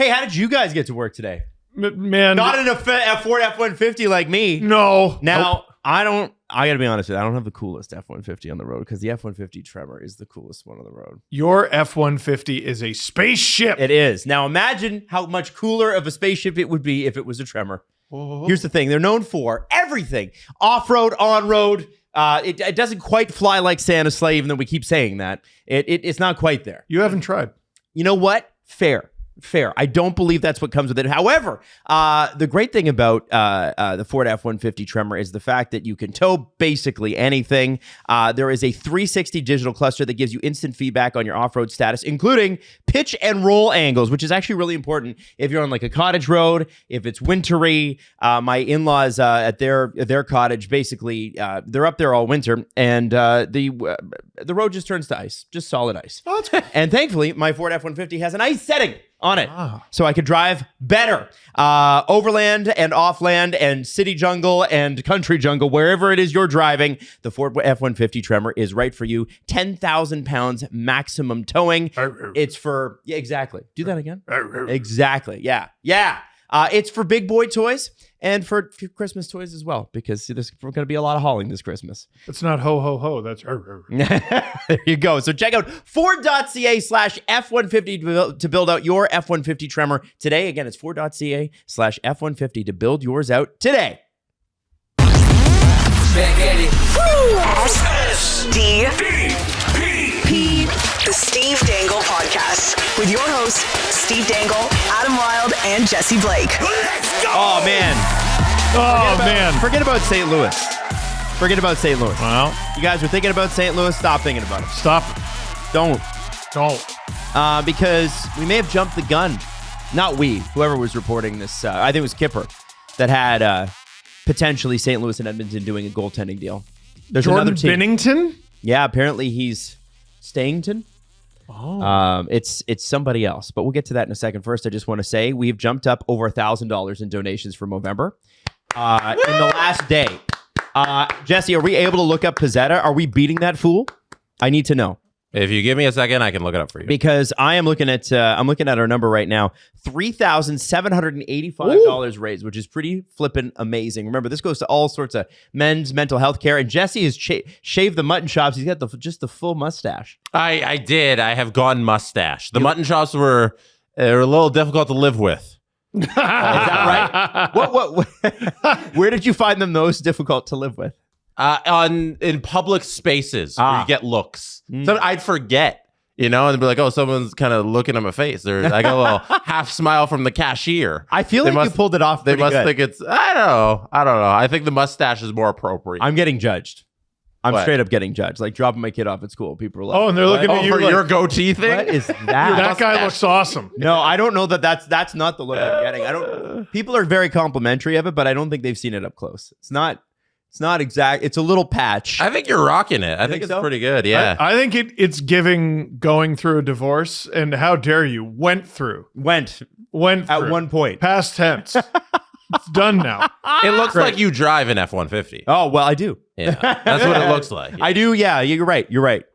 Hey, how did you guys get to work today? Man, Not in a Ford F-150 like me. no. Now, I gotta be honest with you, I don't have the coolest F-150 on the road because the F-150 Tremor is the coolest one on the road. Your F-150 is a spaceship. It is. Now, imagine how much cooler of a spaceship it would be if it was a Tremor. Oh. Here's the thing. They're known for everything. Off-road, on-road. It doesn't quite fly like Santa's sleigh, even though we keep saying that. It's not quite there. You haven't tried. You know what? Fair. I don't believe that's what comes with it. However, the great thing about the Ford F-150 Tremor is the fact that you can tow basically anything. There is a 360 digital cluster that gives you instant feedback on your off-road status, including pitch and roll angles, which is actually really important if you're on like a cottage road, if it's wintry. My in-laws at their cottage, basically, they're up there all winter, and the road just turns to ice, just solid ice. Oh, that's cool. And thankfully, my Ford F-150 has an ice setting on it, so I could drive better overland and offland and city jungle and country jungle, wherever it is you're driving. The Ford F-150 Tremor is right for you. 10,000 pounds maximum towing. It's for exactly. Do that again. Exactly. Yeah. It's for big boy toys and for Christmas toys as well, because there's going to be a lot of hauling this Christmas. It's not ho, ho, ho. That's... There you go. So check out Ford.ca/F150 to build out your F-150 Tremor today. Again, it's Ford.ca/F150 to build yours out today. SDP, the Steve Dangle Podcast, with your hosts, Steve Dangle, Adam Wilde, and Jesse Blake. Oh, man. Forget about St. Louis. Well, You guys were thinking about St. Louis. Stop thinking about it. stop. Don't. Because We may have jumped the gun. Not we. Whoever was reporting this. I think it was Kipper that had potentially St. Louis and Edmonton doing a goaltending deal. There's Jordan another team. Binnington? Yeah, apparently he's Stayington. Oh. It's somebody else, but we'll get to that in a second. First, I just want to say we've jumped up over $1,000 in donations for Movember in the last day. Jesse, are we able to look up Pizzetta? Are we beating that fool? I need to know. If you give me a second, I can look it up for you. Because I am looking at our number right now, $3,785 raised, which is pretty flippin' amazing. Remember, this goes to all sorts of men's mental health care. And Jesse has shaved the mutton chops. He's got just the full mustache. I did. I have gone mustache. The mutton chops were a little difficult to live with. Is that right? What? Where did you find them most difficult to live with? In public spaces where you get looks. So I'd forget, and they'd be like, "Oh, someone's kind of looking at my face." I got a little half smile from the cashier. I feel like you pulled it off. They must good. think it's. I don't know. I think the mustache is more appropriate. I'm getting judged. I'm What? straight up getting judged. Like dropping my kid off at school. People are like, Oh, and they're looking "What?" at you for like, your goatee thing. What is that? that guy looks awesome. No, I don't know that's not the look I'm getting. People are very complimentary of it, but I don't think they've seen it up close. It's not exact. It's a little patch. I think you're rocking it. I think it's so? pretty good. Yeah. I think it's giving going through a divorce, and how dare you? Went through Went at at one point. past tense. It's done now. It looks like you drive an F-150. Oh, well, I do. Yeah, that's what it looks like. I do. Yeah, you're right.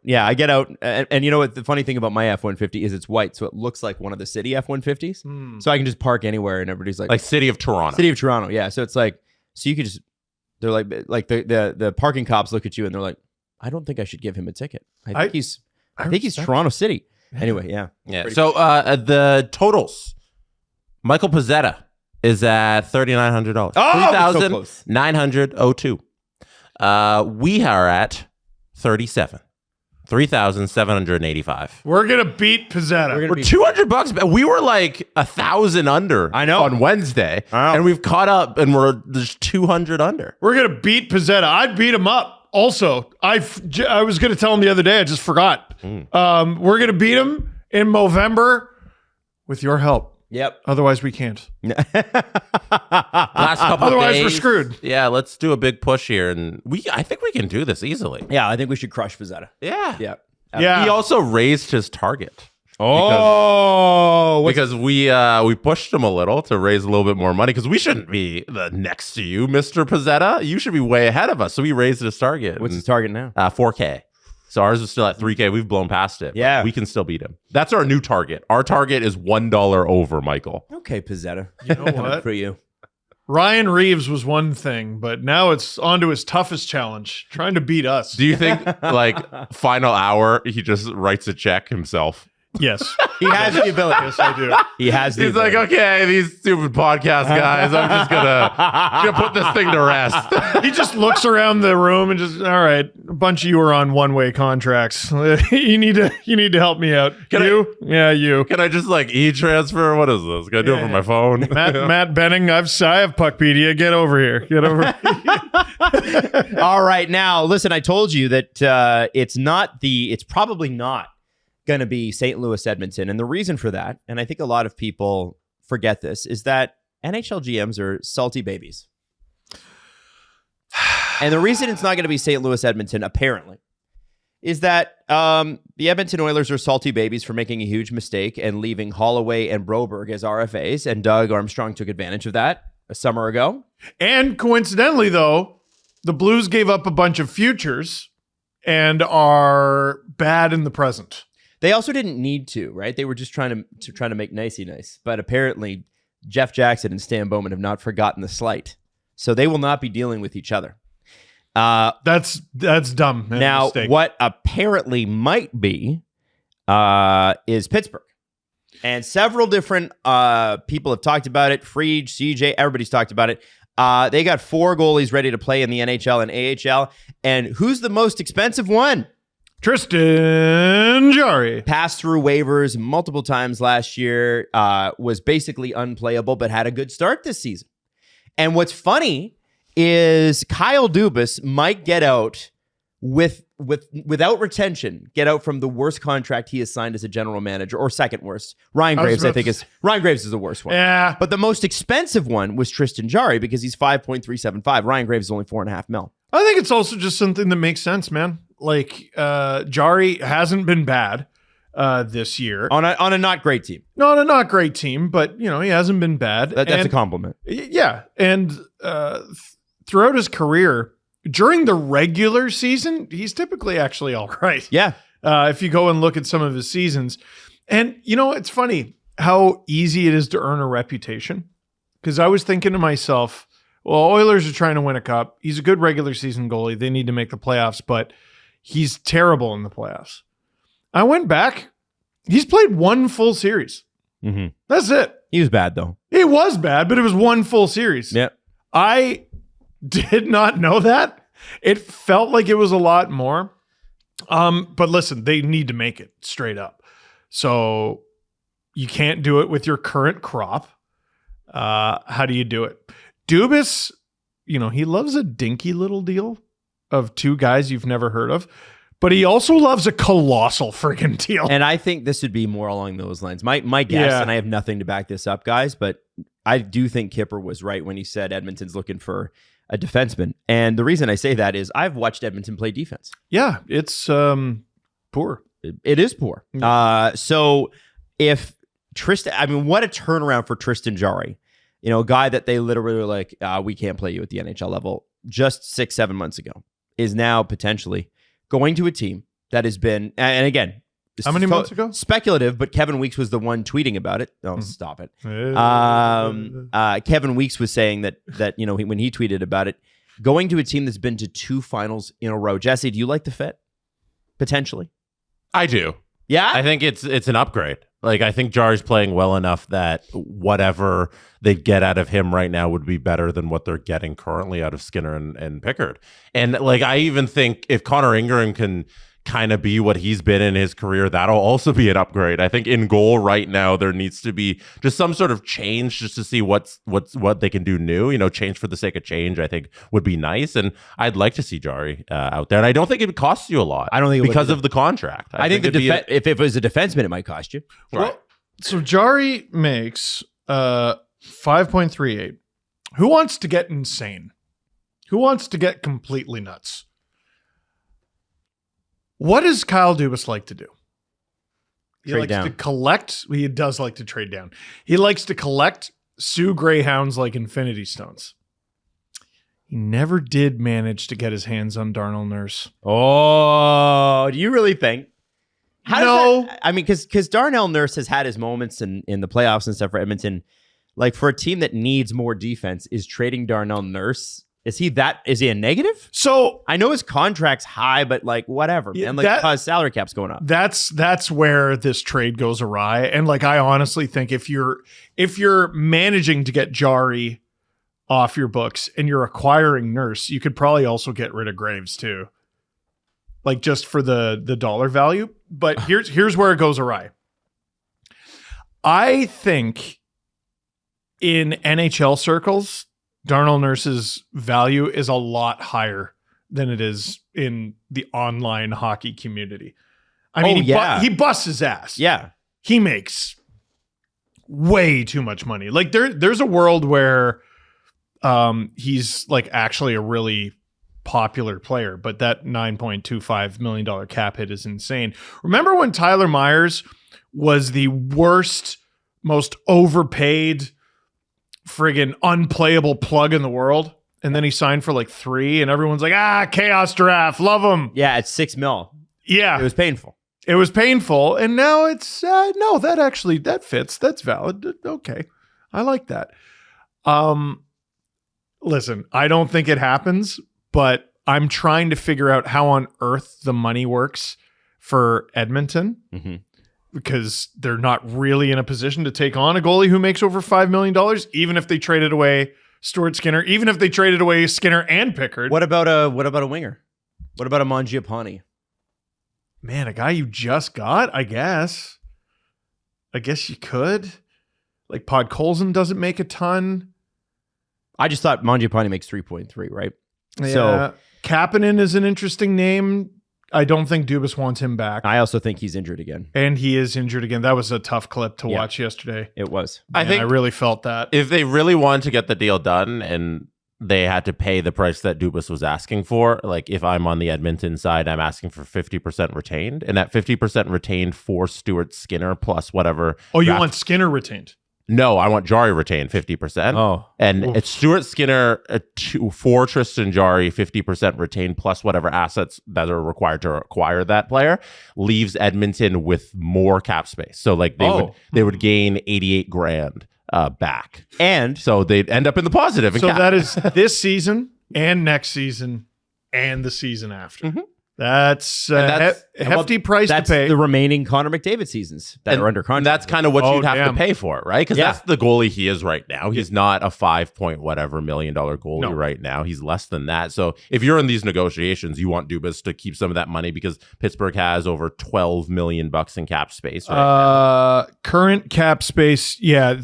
Yeah, I get out. And you know what? The funny thing about my F-150 is it's white. So it looks like one of the city F-150s. So I can just park anywhere and everybody's like City of Toronto. City of Toronto. Yeah. So it's like, so you could just, they're like the parking cops look at you and they're like, I don't think I should give him a ticket. I think he's Toronto City. Anyway, yeah. Yeah. So the totals, Michael Pizzetta is at $3,900. Oh, so close. $3,902. We are at 37. $3,785. We're gonna beat Pizzetta. We're gonna We're $200. We were like 1,000 under. I know. On Wednesday, I know. and we've caught up, and we're just 200 under. We're gonna beat Pizzetta. I'd beat him up. Also, I was gonna tell him the other day. I just forgot. We're gonna beat him in Movember with your help. Yep. Otherwise, we can't. Last couple Otherwise, days, we're screwed. Yeah, let's do a big push here, and I think we can do this easily. Yeah, I think we should crush Pizzetta. Yeah. Yeah. Yeah. He also raised his target. Oh, Because we pushed him a little to raise a little bit more money, because we shouldn't be next to you, Mr. Pizzetta. You should be way ahead of us. So we raised his target. what's his target now? 4K. So ours is still at 3K. We've blown past it. Yeah. We can still beat him. That's our new target. Our target is $1 over, Michael. Okay, Pizzetta. You know what? For you. Ryan Reeves was one thing, but now it's on to his toughest challenge, trying to beat us. Do you think, like, final hour, he just writes a check himself? Yes. He has the ability. Yes, I do. He has the He's like, ability. okay, these stupid podcast guys, I'm just gonna put this thing to rest. He just looks around the room and just, all right, a bunch of you are on one-way contracts. you need to help me out. Yeah, you. Can I just like e-transfer? What is this? Can I do it from my phone? Matt Benning, I have Puckpedia. Get over here. Get over here. All right, now listen. I told you that it's probably not going to be St. Louis Edmonton, and the reason for that, and I think a lot of people forget this, is that NHL GMs are salty babies, and the reason it's not going to be St. Louis Edmonton apparently is that the Edmonton Oilers are salty babies for making a huge mistake and leaving Holloway and Broberg as RFAs, and Doug Armstrong took advantage of that a summer ago. And coincidentally, though, the Blues gave up a bunch of futures and are bad in the present. They also didn't need to, right? They were just trying to make nicey nice. But apparently, Jeff Jackson and Stan Bowman have not forgotten the slight, so they will not be dealing with each other. That's dumb. Now, mistake. what apparently might be is Pittsburgh, and several different people have talked about it. Freed, CJ, everybody's talked about it. They got 4 goalies ready to play in the NHL and AHL, and who's the most expensive one? Tristan Jarry. Passed through waivers multiple times last year, was basically unplayable, but had a good start this season. And what's funny is Kyle Dubas might get out without retention, get out from the worst contract he has signed as a general manager, or second worst. Ryan Graves is the worst one. Yeah. But the most expensive one was Tristan Jarry because he's $5.375. Ryan Graves is only $4.5 million. I think it's also just something that makes sense, man. Like, Jarry hasn't been bad this year. On a not great team. Not a not great team, but, he hasn't been bad. That's a compliment. Yeah. And throughout his career, during the regular season, he's typically actually all right. Yeah. If you go and look at some of his seasons. And, it's funny how easy it is to earn a reputation. Because I was thinking to myself, well, Oilers are trying to win a cup. He's a good regular season goalie. They need to make the playoffs, but he's terrible in the playoffs. I went back. He's played one full series. Mm-hmm. That's it. He was bad, though. It was bad, but it was one full series. Yeah. I did not know that. It felt like it was a lot more. But listen, they need to make it straight up. So you can't do it with your current crop. How do you do it? Dubas, he loves a dinky little deal of 2 guys you've never heard of, but he also loves a colossal friggin' deal. And I think this would be more along those lines. My guess, and I have nothing to back this up, guys, but I do think Kipper was right when he said Edmonton's looking for a defenseman. And the reason I say that is I've watched Edmonton play defense. Yeah, it's poor. It is poor. So if Tristan, what a turnaround for Tristan Jarry. A guy that they literally were like, we can't play you at the NHL level just 6-7 months ago, is now potentially going to a team that has been, and again, how many months ago? Speculative, but Kevin Weeks was the one tweeting about it. Oh, stop it. Kevin Weeks was saying that when he tweeted about it, going to a team that's been to 2 finals in a row. Jesse, do you like the fit? Potentially. I do. Yeah? I think it's an upgrade. Like, I think Jarry's playing well enough that whatever they get out of him right now would be better than what they're getting currently out of Skinner and Pickard. And, like, I even think if Connor Ingram can kind of be what he's been in his career, that'll also be an upgrade. I think in goal right now, there needs to be just some sort of change just to see what they can do new. Change for the sake of change, I think would be nice. And I'd like to see Jarry out there. And I don't think it costs you a lot. I don't think it because of the contract. I think if it was a defenseman, it might cost you. Right. Well, so Jarry makes 5.38. Who wants to get insane? Who wants to get completely nuts? What does Kyle Dubas like to do? He Trade likes down. to collect. He does like to trade down. He likes to collect Sioux Greyhounds like Infinity Stones. he never did manage to get his hands on Darnell Nurse. Oh, do you really think? No. I mean, because Darnell Nurse has had his moments in the playoffs and stuff for Edmonton. Like, for a team that needs more defense, is trading Darnell Nurse, is he a negative? So I know his contract's high, but like whatever, Yeah, man. Like, his salary cap's going up. that's where this trade goes awry. And like, I honestly think if you're managing to get Jarry off your books and you're acquiring Nurse, you could probably also get rid of Graves too. Like, just for the dollar value. But here's where it goes awry. I think in NHL circles, Darnell Nurse's value is a lot higher than it is in the online hockey community. I mean, he busts his ass. Yeah. He makes way too much money. Like, there's a world where he's like actually a really popular player, but that $9.25 million cap hit is insane. Remember when Tyler Myers was the worst, most overpaid, friggin' unplayable plug in the world, and then he signed for like 3, and everyone's like, chaos draft, love him. Yeah, at $6 million. Yeah, It was painful. it was painful, and now it's no, that fits. That's valid. Okay, I like that. Listen, I don't think it happens, but I'm trying to figure out how on earth the money works for Edmonton. Mm-hmm. Because they're not really in a position to take on a goalie who makes over $5 million, even if they traded away Stuart Skinner, even if they traded away Skinner and Pickard. What about a winger? What about a Mangiapane? Man, a guy you just got, I guess. I guess you could. Like, Podkolzin doesn't make a ton. I just thought Mangiapane makes 3.3, right? Yeah. So Kapanen is an interesting name. I don't think Dubas wants him back. I also think he's injured again. And he is injured again. That was a tough clip to watch yesterday. It was. I think I really felt that. if they really wanted to get the deal done and they had to pay the price that Dubas was asking for, like if I'm on the Edmonton side, I'm asking for 50% retained, and that 50% retained for Stuart Skinner plus whatever. Oh, you want Skinner retained? No, I want Jarry retained 50%. Oh. And it's Stuart Skinner for Tristan Jarry, 50% retained plus whatever assets that are required to acquire that player, leaves Edmonton with more cap space. So like they would gain 88 grand back. And So they'd end up in the positive. In So cap. that is this season and next season and the season after. Mhm. That's that's- hefty price to that's pay. the remaining Connor McDavid seasons that And are under contract. That's kind of what Oh, you'd have damn. to pay for, right? Because Yeah. that's the goalie he is right now. He's not a $5 million goalie No. right now. He's less than that. So if you're in these negotiations, you want Dubas to keep some of that money because Pittsburgh has over $12 million in cap space. Right Current cap space. Yeah,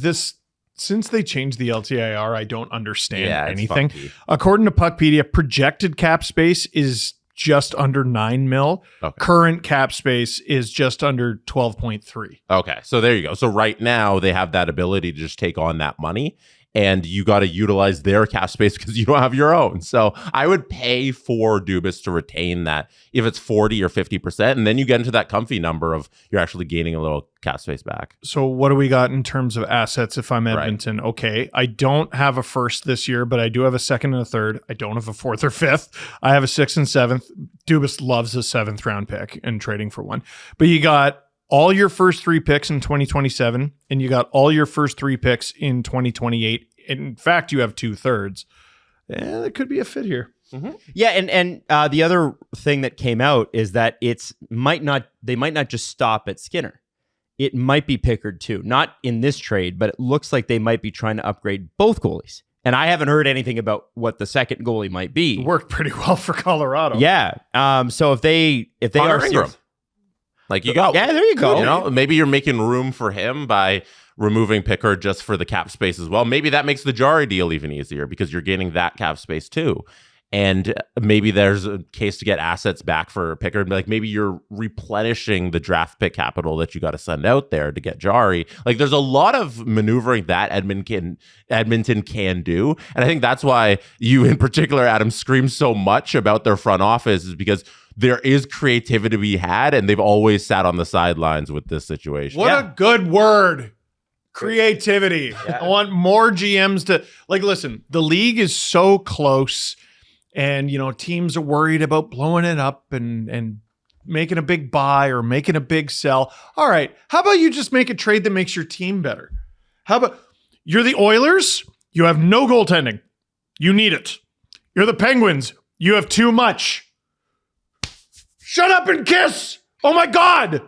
since they changed the LTIR, I don't understand Yeah, it's anything. funky. According to Puckpedia, projected cap space is just under 9 mil. Okay. Current cap space is just under 12.3. Okay, so there you go. So right now they have that ability to just take on that money, and you got to utilize their cap space because you don't have your own. So I would pay for Dubas to retain that if it's 40 or 50%, and then you get into that comfy number of you're actually gaining a little cap space back. So what do we got in terms of assets if I'm Right. Edmonton? Okay, I don't have a first this year, but I do have a second and a third. I don't have a fourth or fifth. I have a sixth and seventh. Dubas loves a 7th round pick and trading for one. But you got all your first 3 picks in 2027, and you got all your first 3 picks in 2028. In fact, you have 2/3. Yeah, there could be a fit here. Yeah, and the other thing that came out is that they might not just stop at Skinner. It might be Pickard too. Not in this trade, but it looks like they might be trying to upgrade both goalies. And I haven't heard anything about what the second goalie might be. It worked pretty well for Colorado. Yeah. So if they Connor are Ingram. serious- Like you got, yeah, there you go. you know, maybe you're making room for him by removing Pickard just for the cap space as well. Maybe that makes the Jarry deal even easier because you're gaining that cap space too. And maybe there's a case to get assets back for Pickard. Like maybe you're replenishing the draft pick capital that you got to send out there to get Jarry. Like there's a lot of maneuvering that Edmonton can do. And I think that's why you in particular, Adam, scream so much about their front office is because there is creativity to be had and they've always sat on the sidelines with this situation. What a good word. Creativity. I want more GMs to listen, the league is so close and, teams are worried about blowing it up and making a big buy or making a big sell. All right. How about you just make a trade that makes your team better? How about you're the Oilers? You have no goaltending. You need it. You're the Penguins. You have too much. Shut up and kiss. Oh my God.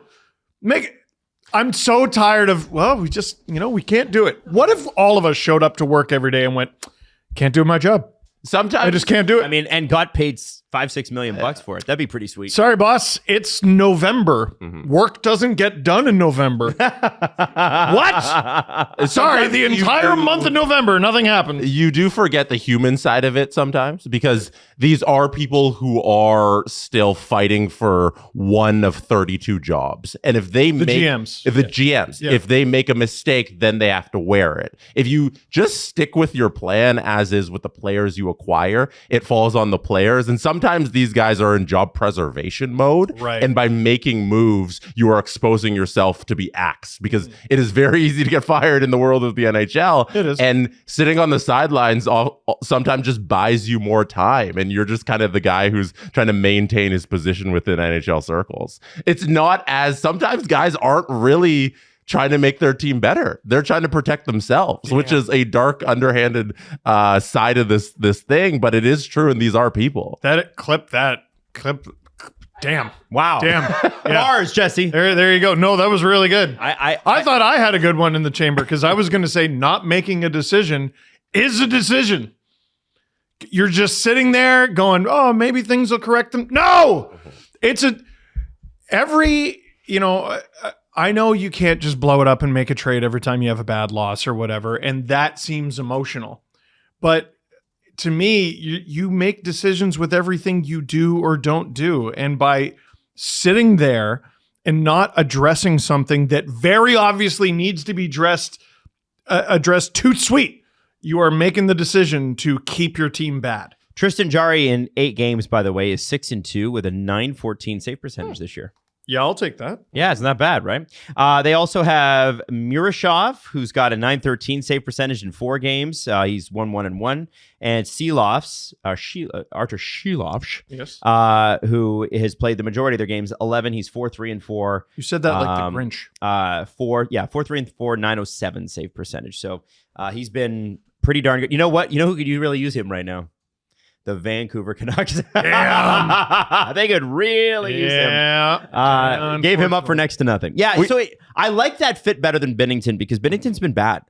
I'm so tired of, we just, we can't do it. What if all of us showed up to work every day and went, can't do my job? Sometimes I just can't do it. I mean, and got paid $5-6 million bucks for it. That'd be pretty sweet. Sorry, boss. It's November. Work doesn't get done in November. What? Sorry, the entire month of November, nothing happened. You do forget the human side of it sometimes, because these are people who are still fighting for one of 32 jobs. And if they GMs. If they make a mistake, then they have to wear it. If you just stick with your plan as is with the players you acquire, it falls on the players. And sometimes these guys are in job preservation mode. Right. And by making moves, you are exposing yourself to be axed, because it is very easy to get fired in the world of the NHL. It is. And sitting on the sidelines sometimes just buys you more time. And you're just kind of the guy who's trying to maintain his position within NHL circles. It's not as, sometimes guys aren't really trying to make their team better. They're trying to protect themselves, which is a dark, underhanded side of this thing. But it is true, and these are people. Clip. Damn. Wow. Damn. Yeah. Bars, Jesse. There you go. No, that was really good. I thought I had a good one in the chamber, because I was going to say not making a decision is a decision. You're just sitting there going, oh, maybe things will correct them. No, I know you can't just blow it up and make a trade every time you have a bad loss or whatever. And that seems emotional. But to me, you make decisions with everything you do or don't do. And by sitting there and not addressing something that very obviously needs to be addressed too sweet, you are making the decision to keep your team bad. Tristan Jarry in 8 games, by the way, is 6-2 with a .914 save percentage this year. Yeah, I'll take that. Yeah, it's not bad, right? They also have Murashov, who's got a .913 save percentage in 4 games. He's 1-1-1. And Artur Shelovs, yes, who has played the majority of their games, 11. He's 4-3-4. You said that like the Grinch. 4-3-4, .907 save percentage. So he's been pretty darn good. You know what? You know who could you really use him right now? The Vancouver Canucks. Damn. They could really use him. Gave him up for next to nothing. Yeah, I like that fit better than Binnington, because Binnington's been bad.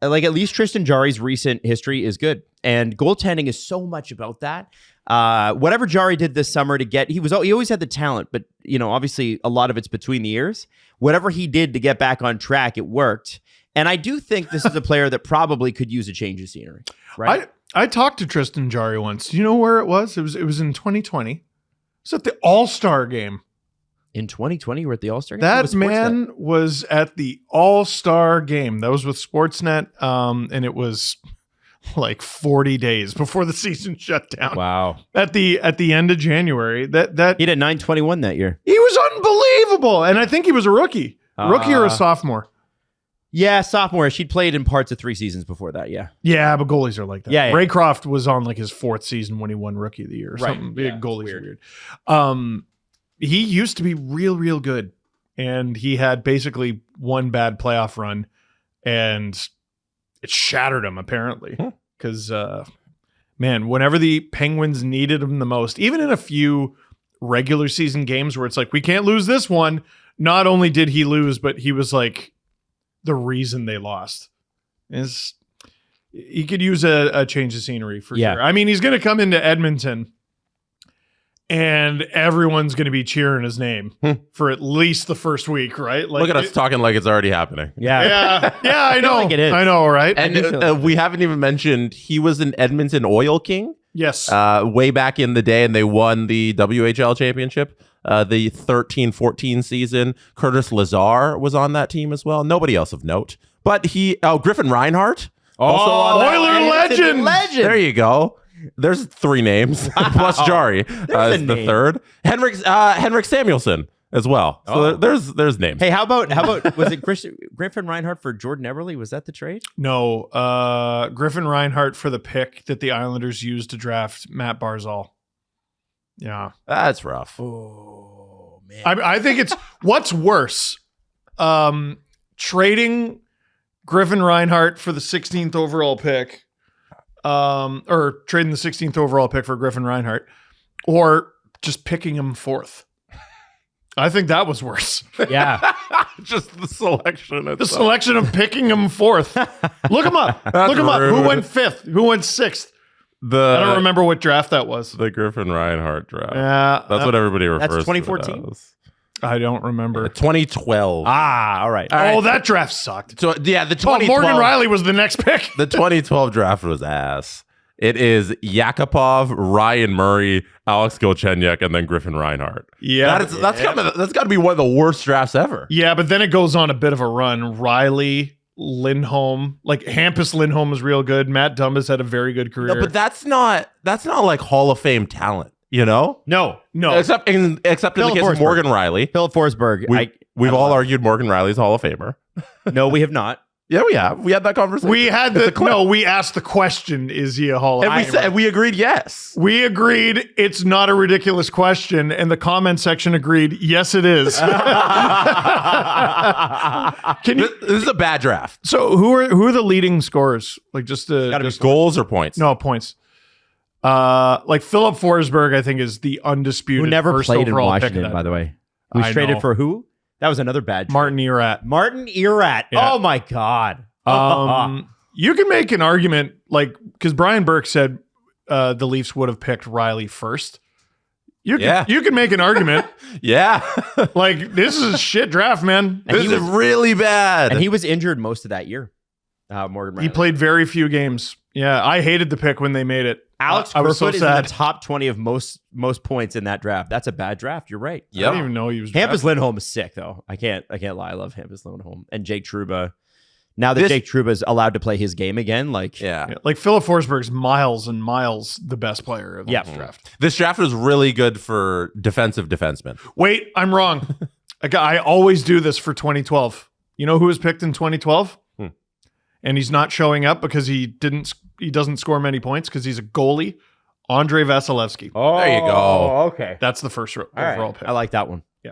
Like, at least Tristan Jarry's recent history is good. And goaltending is so much about that. Whatever Jarry did this summer to get, he always had the talent, but obviously a lot of it's between the ears. Whatever he did to get back on track, it worked. And I do think this is a player that probably could use a change of scenery. Right? I talked to Tristan Jarry once. Do you know where it was? It was in 2020. It was at the All-Star game. In 2020, you were at the All-Star game? That man was at the All-Star game. That was with Sportsnet, and it was like 40 days before the season shut down. Wow. At the end of January. That he did .921 that year. He was unbelievable. And I think he was a rookie. Rookie or a sophomore. Yeah, sophomore. She'd played in parts of 3 seasons before that, yeah. Yeah, but goalies are like that. Yeah. Raycroft was on like his 4th season when he won Rookie of the Year or something. Yeah, goalies are weird. He used to be real, real good. And he had basically one bad playoff run, and it shattered him, apparently. Because, man, whenever the Penguins needed him the most, even in a few regular season games where it's like, we can't lose this one, not only did he lose, but he was like the reason they lost. He could use a change of scenery for sure. I mean, he's going to come into Edmonton and everyone's going to be cheering his name for at least the first week, right? Like, look at us talking like it's already happening. Yeah, I know. like it is. I know, right? And we haven't even mentioned he was an Edmonton Oil King. Yes. Way back in the day, and they won the WHL championship. The 13-14 season. Curtis Lazar was on that team as well. Nobody else of note. But Griffin Reinhart. Also on that. Oiler legend. There you go. There's 3 names plus Jarry is the third. Henrik Samuelsson. as well. So there's names. Hey, how about was it Griffin Reinhart for Jordan Eberle? Was that the trade? No, Griffin Reinhart for the pick that the Islanders used to draft Matt Barzal. Yeah, That's rough. Oh man. I think it's what's worse, trading Griffin Reinhart for the 16th overall pick, or trading the 16th overall pick for Griffin Reinhart, or just picking him fourth. I think that was worse. Yeah. Just the selection. The selection of picking him fourth. Look him up. Look him up. Who went fifth? Who went sixth? I don't remember what draft that was. The Griffin Reinhart draft. Yeah, That's what everybody refers that's to 2014? it as. I don't remember. 2012. All right. Oh, that draft sucked. So yeah, the Oh, 2012 Morgan Riley was the next pick. The 2012 draft was ass. It is Yakupov, Ryan Murray, Alex Galchenyuk, and then Griffin Reinhart. Yeah, That's got to be one of the worst drafts ever. yeah, but then it goes on a bit of a run. Riley, Lindholm, like Hampus Lindholm was real good. Matt Dumba's had a very good career. No, but that's not like Hall of Fame talent, you know? no. Except in the Philip case of Forsberg. Morgan Riley. Philip Forsberg. We've all argued Morgan Riley's a Hall of Famer. No, we have not. Yeah, we have. We had that conversation. We had we asked the question, is he a Hall of and Famer? we agreed yes. We agreed it's not a ridiculous question, and the comment section agreed, yes, it is. Can you, This is a bad draft. so who are the leading scorers? Like just Goals or points? no points. Like Philip Forsberg, I think is the undisputed Who never first played in overall pick of Washington, that. by the way. We I traded know. for who? That was another bad trade. Martin Erat. Martin Erat. Yeah. Oh my God. You can make an argument, like, because Brian Burke said the Leafs would have picked Riley first. You can make an argument. Yeah. Like, this is a shit draft, man. And This is really bad. And he was injured most of that year. Morgan Riley. He played very few games. Yeah, I hated the pick when they made it. Alex I was so Kerfoot is in sad. the top 20 of most points in that draft. That's a bad draft. You're right. I didn't even know he was Hampus drafted. Lindholm is sick though. I can't lie. I love Hampus Lindholm and Jake Trouba. Now that Jake Trouba is allowed to play his game again, like yeah. Yeah, like Philip Forsberg's miles and miles the best player of this draft. This draft was really good for defensive defensemen. Wait, I'm wrong. I always do this for 2012. You know who was picked in 2012? And he's not showing up because he doesn't score many points because he's a goalie. Andrei Vasilevsky. Oh, There you go. Okay. That's the first overall pick. I like that one. Yeah.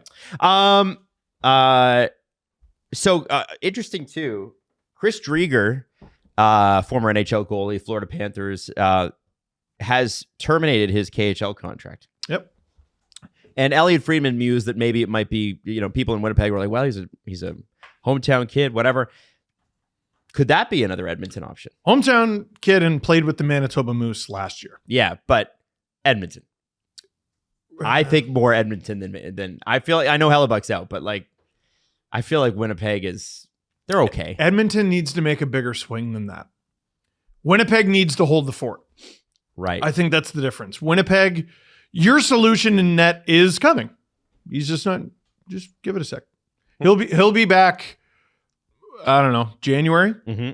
So interesting too. Chris Drieger, former NHL goalie, Florida Panthers, has terminated his KHL contract. Yep. And Elliot Friedman mused that maybe it might be, people in Winnipeg were like, well, he's a hometown kid, whatever. Could that be another Edmonton option? Hometown kid and played with the Manitoba Moose last year. Yeah, but Edmonton. I think more Edmonton than I feel like I know Hellebuck's out, but like I feel like Winnipeg they're okay. Edmonton needs to make a bigger swing than that. Winnipeg needs to hold the fort. Right. I think that's the difference. Winnipeg, your solution in net is coming. He's just not. Just give it a sec. He'll be back. I don't know, January. Mm-hmm.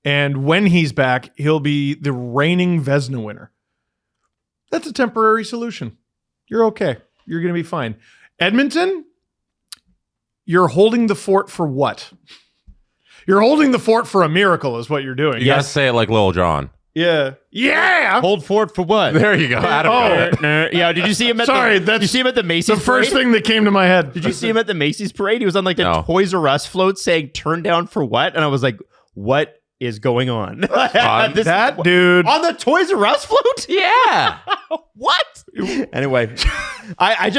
And when he's back, he'll be the reigning Vezina winner. That's a temporary solution. You're okay. You're going to be fine. Edmonton, you're holding the fort for what? You're holding the fort for a miracle is what you're doing. You gotta say it like Lil Jon. Yeah. Yeah. Hold fort for what? There you go. Adam. Yeah, did you see him at did you see him at the Macy's The first parade? thing that came to my head. Did you see him at the Macy's parade? He was on like the No. Toys R Us float saying turn down for what? And I was like, what is going on? That dude. on the Toys R Us float? Yeah. What? Anyway, I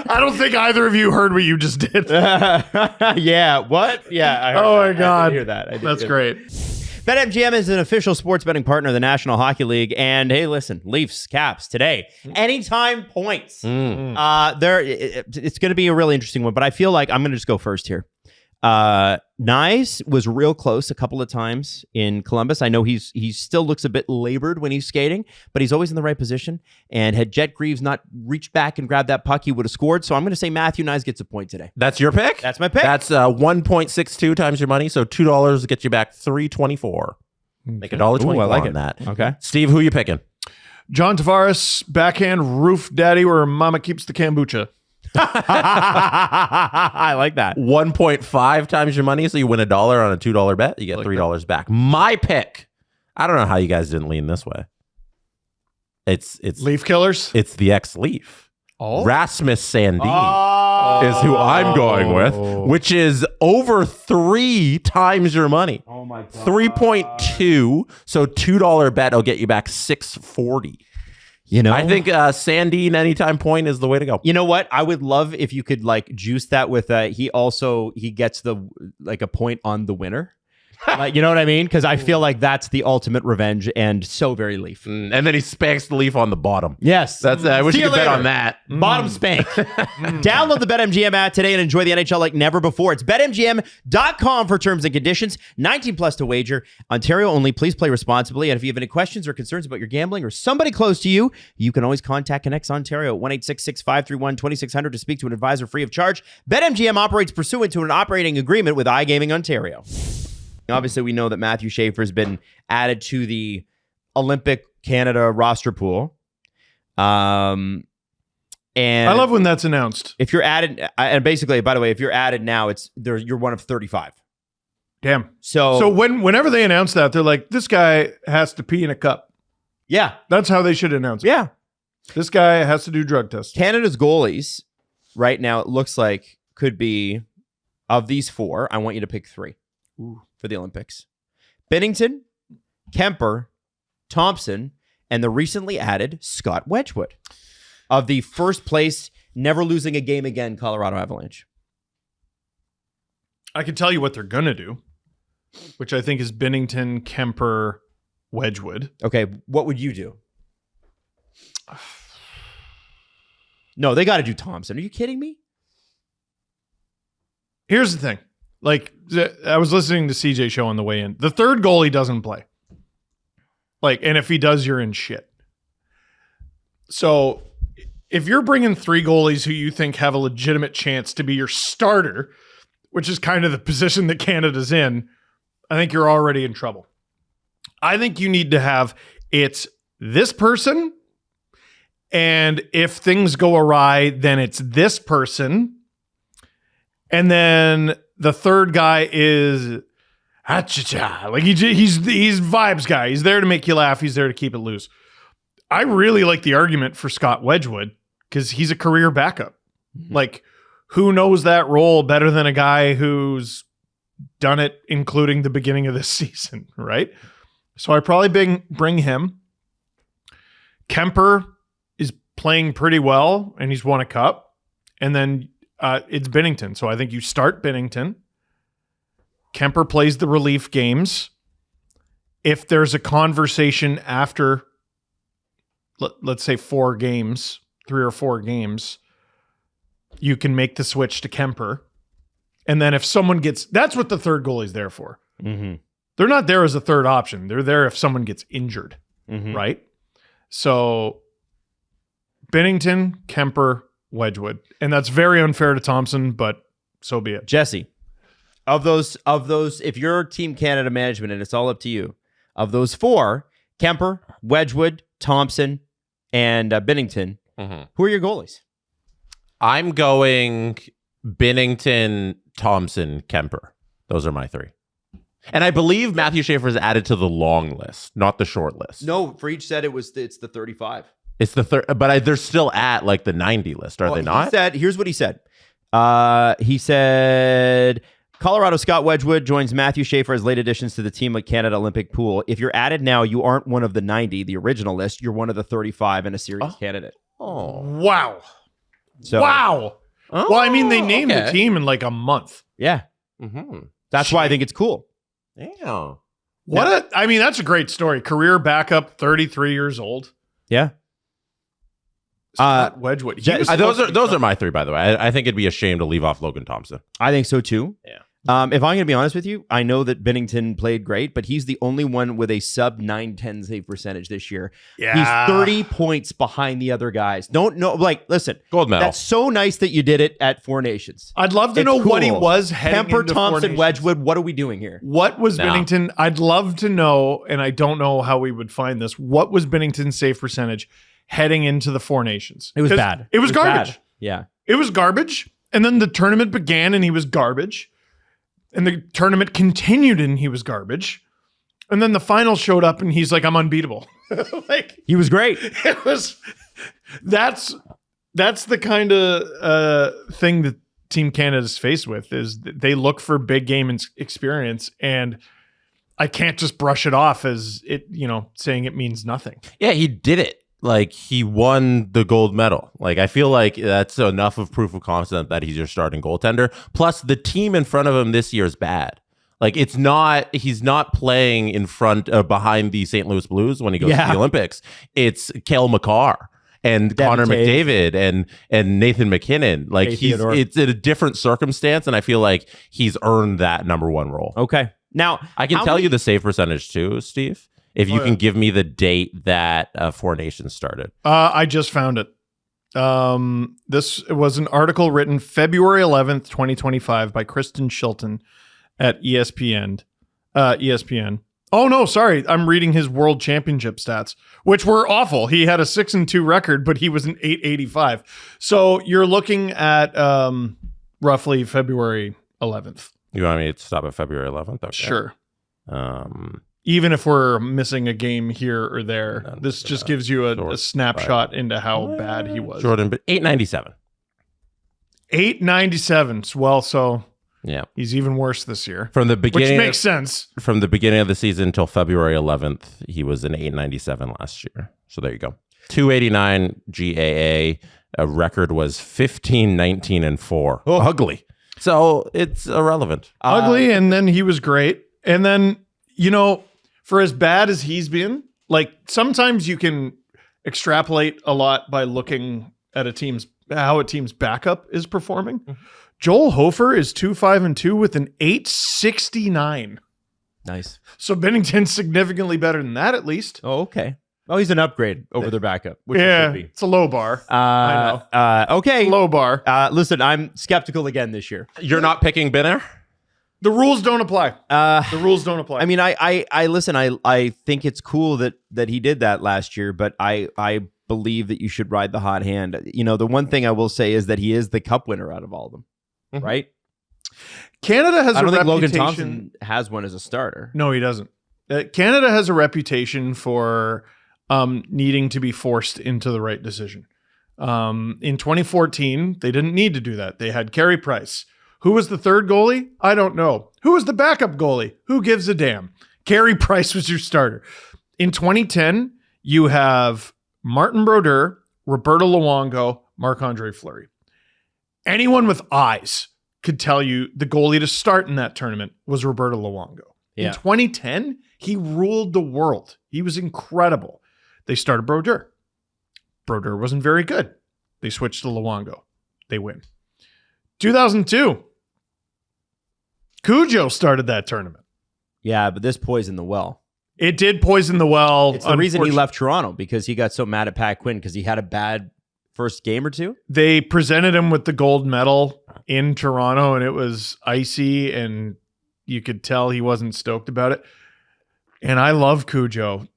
I don't think either of you heard what you just did. yeah, what? Yeah. I heard Oh that. my God. I did hear that. I did That's hear great. BetMGM is an official sports betting partner of the National Hockey League. And hey, listen, Leafs, Caps today, anytime points. It's going to be a really interesting one, but I feel like I'm going to just go first here. Nyes was real close a couple of times in Columbus. I know he still looks a bit labored when he's skating, but he's always in the right position. And had Jet Greaves not reached back and grabbed that puck, he would have scored. So I'm going to say Matthew Nyes gets a point today. That's your pick? That's my pick. That's 1.62 times your money, so $2 gets you back $3.24. Make $1.24 Ooh, I like on it. that. Okay. Steve, who you picking? John Tavares, backhand roof daddy where mama keeps the kombucha. I like that. 1.5 times your money, so you win $1 on a $2 bet. You get $3 back. My pick. I don't know how you guys didn't lean this way. It's Leaf Killers. It's the ex-Leaf. Oh. Rasmus Sandin is who I'm going with, which is over 3 times your money. Oh my God. 3.2. So $2 bet will get you back $6.40. You know, I think Sandin anytime point is the way to go. You know what? I would love if you could like juice that with he gets the like a point on the winner. Like, you know what I mean? Because I feel like that's the ultimate revenge and so very Leaf. And then he spanks the Leaf on the bottom. Yes. That's I wish See you could you bet later. on that. Bottom spank. Download the BetMGM app today and enjoy the NHL like never before. It's BetMGM.com for terms and conditions. 18 plus to wager. Ontario only. Please play responsibly. And if you have any questions or concerns about your gambling or somebody close to you, you can always contact Connects Ontario at 1-866-531-2600 to speak to an advisor free of charge. BetMGM operates pursuant to an operating agreement with iGaming Ontario. Obviously, we know that Matthew Schaefer has been added to the Olympic Canada roster pool. And I love when that's announced. if you're added, and basically, by the way, if you're added now, you're one of 35. Damn. So So whenever they announce that, they're like, this guy has to pee in a cup. yeah, That's how they should announce it. yeah. This guy has to do drug tests. Canada's goalies right now, it looks like could be of these 4. I want you to pick 3 for the Olympics: Binnington, Kemper, Thompson, and the recently added Scott Wedgwood of the first place, never losing a game again, Colorado Avalanche. I can tell you what they're going to do, which I think is Binnington, Kemper, Wedgwood. Okay, what would you do? No, they got to do Thompson. Are you kidding me? Here's the thing. Like, I was listening to CJ show on the way in. The third goalie doesn't play. Like, and if he does, you're in shit. So if you're bringing 3 goalies who you think have a legitimate chance to be your starter, which is kind of the position that Canada's in, I think you're already in trouble. I think you need to have it's this person, and if things go awry, then it's this person, and then the third guy is like he's vibes guy. He's there to make you laugh. He's there to keep it loose. I really like the argument for Scott Wedgwood because he's a career backup. Mm-hmm. Like, who knows that role better than a guy who's done it, including the beginning of this season, right? So I probably bring him. Kemper is playing pretty well, and he's won a cup. And then it's Binnington. So I think you start Binnington. Kemper plays the relief games. If there's a conversation after, let's say 4 games, 3 or 4 games, you can make the switch to Kemper. And then if someone gets, that's what the third goalie's there for. Mm-hmm. They're not there as a third option. They're there if someone gets injured, right? So Binnington, Kemper, Wedgwood. And that's very unfair to Thompson, but so be it. Jesse, of those, if you're Team Canada management and it's all up to you, of those 4, Kemper, Wedgwood, Thompson, and Binnington, who are your goalies? I'm going Binnington, Thompson, Kemper. Those are my 3. And I believe Matthew Schaefer is added to the long list, not the short list. No, for each said it's the 35. It's the third, but they're still at like the 90 list, are they not? Here's what he said. He said, Colorado Scott Wedgwood joins Matthew Schaefer as late additions to the Team Canada Olympic pool. If you're added now, you aren't one of the 90, the original list. You're one of the 35 and a serious candidate. Oh, Wow. So, Wow. Oh, Well, I mean, they named the team in like a month. Yeah. That's why I think it's cool. Yeah. That's a great story. Career backup, 33 years old. Yeah. Scott Wedgwood. Those are my 3, by the way. I think it'd be a shame to leave off Logan Thompson. I think so too. Yeah. If I'm going to be honest with you, I know that Binnington played great, but he's the only one with a sub 910 save percentage this year. Yeah. He's 30 points behind the other guys. Listen, Gold medal. That's so nice that you did it at 4 Nations. I'd love to It's know what he cool. was heading Kemper, into 4 Thompson, Nations. Wedgwood. What are we doing here? What was No. Binnington? I'd love to know, and I don't know how we would find this. What was Binnington's save percentage heading into the 4 Nations? It was 'Cause bad. It was garbage. bad. Yeah. It was garbage. And then the tournament began and he was garbage. And the tournament continued and he was garbage. And then the final showed up and he's like, I'm unbeatable. Like, He was great. it was, that's the kind of thing that Team Canada's faced with, is that they look for big game experience, and I can't just brush it off as it, saying it means nothing. Yeah, he did it. Like, he won the gold medal. Like, I feel like that's enough of proof of concept that he's your starting goaltender. Plus, the team in front of him this year is bad. Like, he's not playing in front behind the St. Louis Blues when he goes to the Olympics. It's Cale Makar and Connor McDavid and Nathan McKinnon. Like, it's in a different circumstance, and I feel like he's earned that number one role. Okay. Now, I can tell you the save percentage too, Steve, if you can give me the date that Four Nations started. I just found it. This was an article written February 11th, 2025 by Kristen Shilton at ESPN. Oh no, sorry. I'm reading his World Championship stats, which were awful. He had a 6-2 record, but he was an 885. So you're looking at roughly February 11th. You want me to stop at February 11th? Okay. Sure. Even if we're missing a game here or there, this just gives you a snapshot into how bad he was. Jordan, but 897. 897. Well, so yeah, he's even worse this year. From the beginning, which makes sense. From the beginning of the season until February 11th, he was an 897 last year. So there you go. 289 GAA. A record was 15, 19, and 4. Oh, ugly. So it's irrelevant. Ugly, and then he was great. And then, for as bad as he's been, like, sometimes you can extrapolate a lot by looking at how a team's backup is performing. Mm-hmm. Joel Hofer is 2-5-2 with an 869. Nice. So Bennington's significantly better than that, at least. Oh, okay. Oh, he's an upgrade over their backup, which yeah, it should be. It's a low bar. I know. Okay. It's a low bar. Listen, I'm skeptical again this year. You're not picking Binner? The rules don't apply. The rules don't apply. I mean, I listen. I think it's cool that he did that last year, but I believe that you should ride the hot hand. The one thing I will say is that he is the cup winner out of all of them, right? Canada has. I don't think Logan Thompson has one as a starter. No, he doesn't. Canada has a reputation for needing to be forced into the right decision. In 2014, they didn't need to do that. They had Carey Price. Who was the third goalie? I don't know. Who was the backup goalie? Who gives a damn? Carey Price was your starter. In 2010, you have Martin Brodeur, Roberto Luongo, Marc-Andre Fleury. Anyone with eyes could tell you the goalie to start in that tournament was Roberto Luongo. Yeah. In 2010, he ruled the world. He was incredible. They started Brodeur. Brodeur wasn't very good. They switched to Luongo. They win. 2002, Cujo started that tournament. Yeah, but this poisoned the well. It did poison the well. It's the reason he left Toronto, because he got so mad at Pat Quinn because he had a bad first game or two. They presented him with the gold medal in Toronto, and it was icy, and you could tell he wasn't stoked about it. And I love Cujo.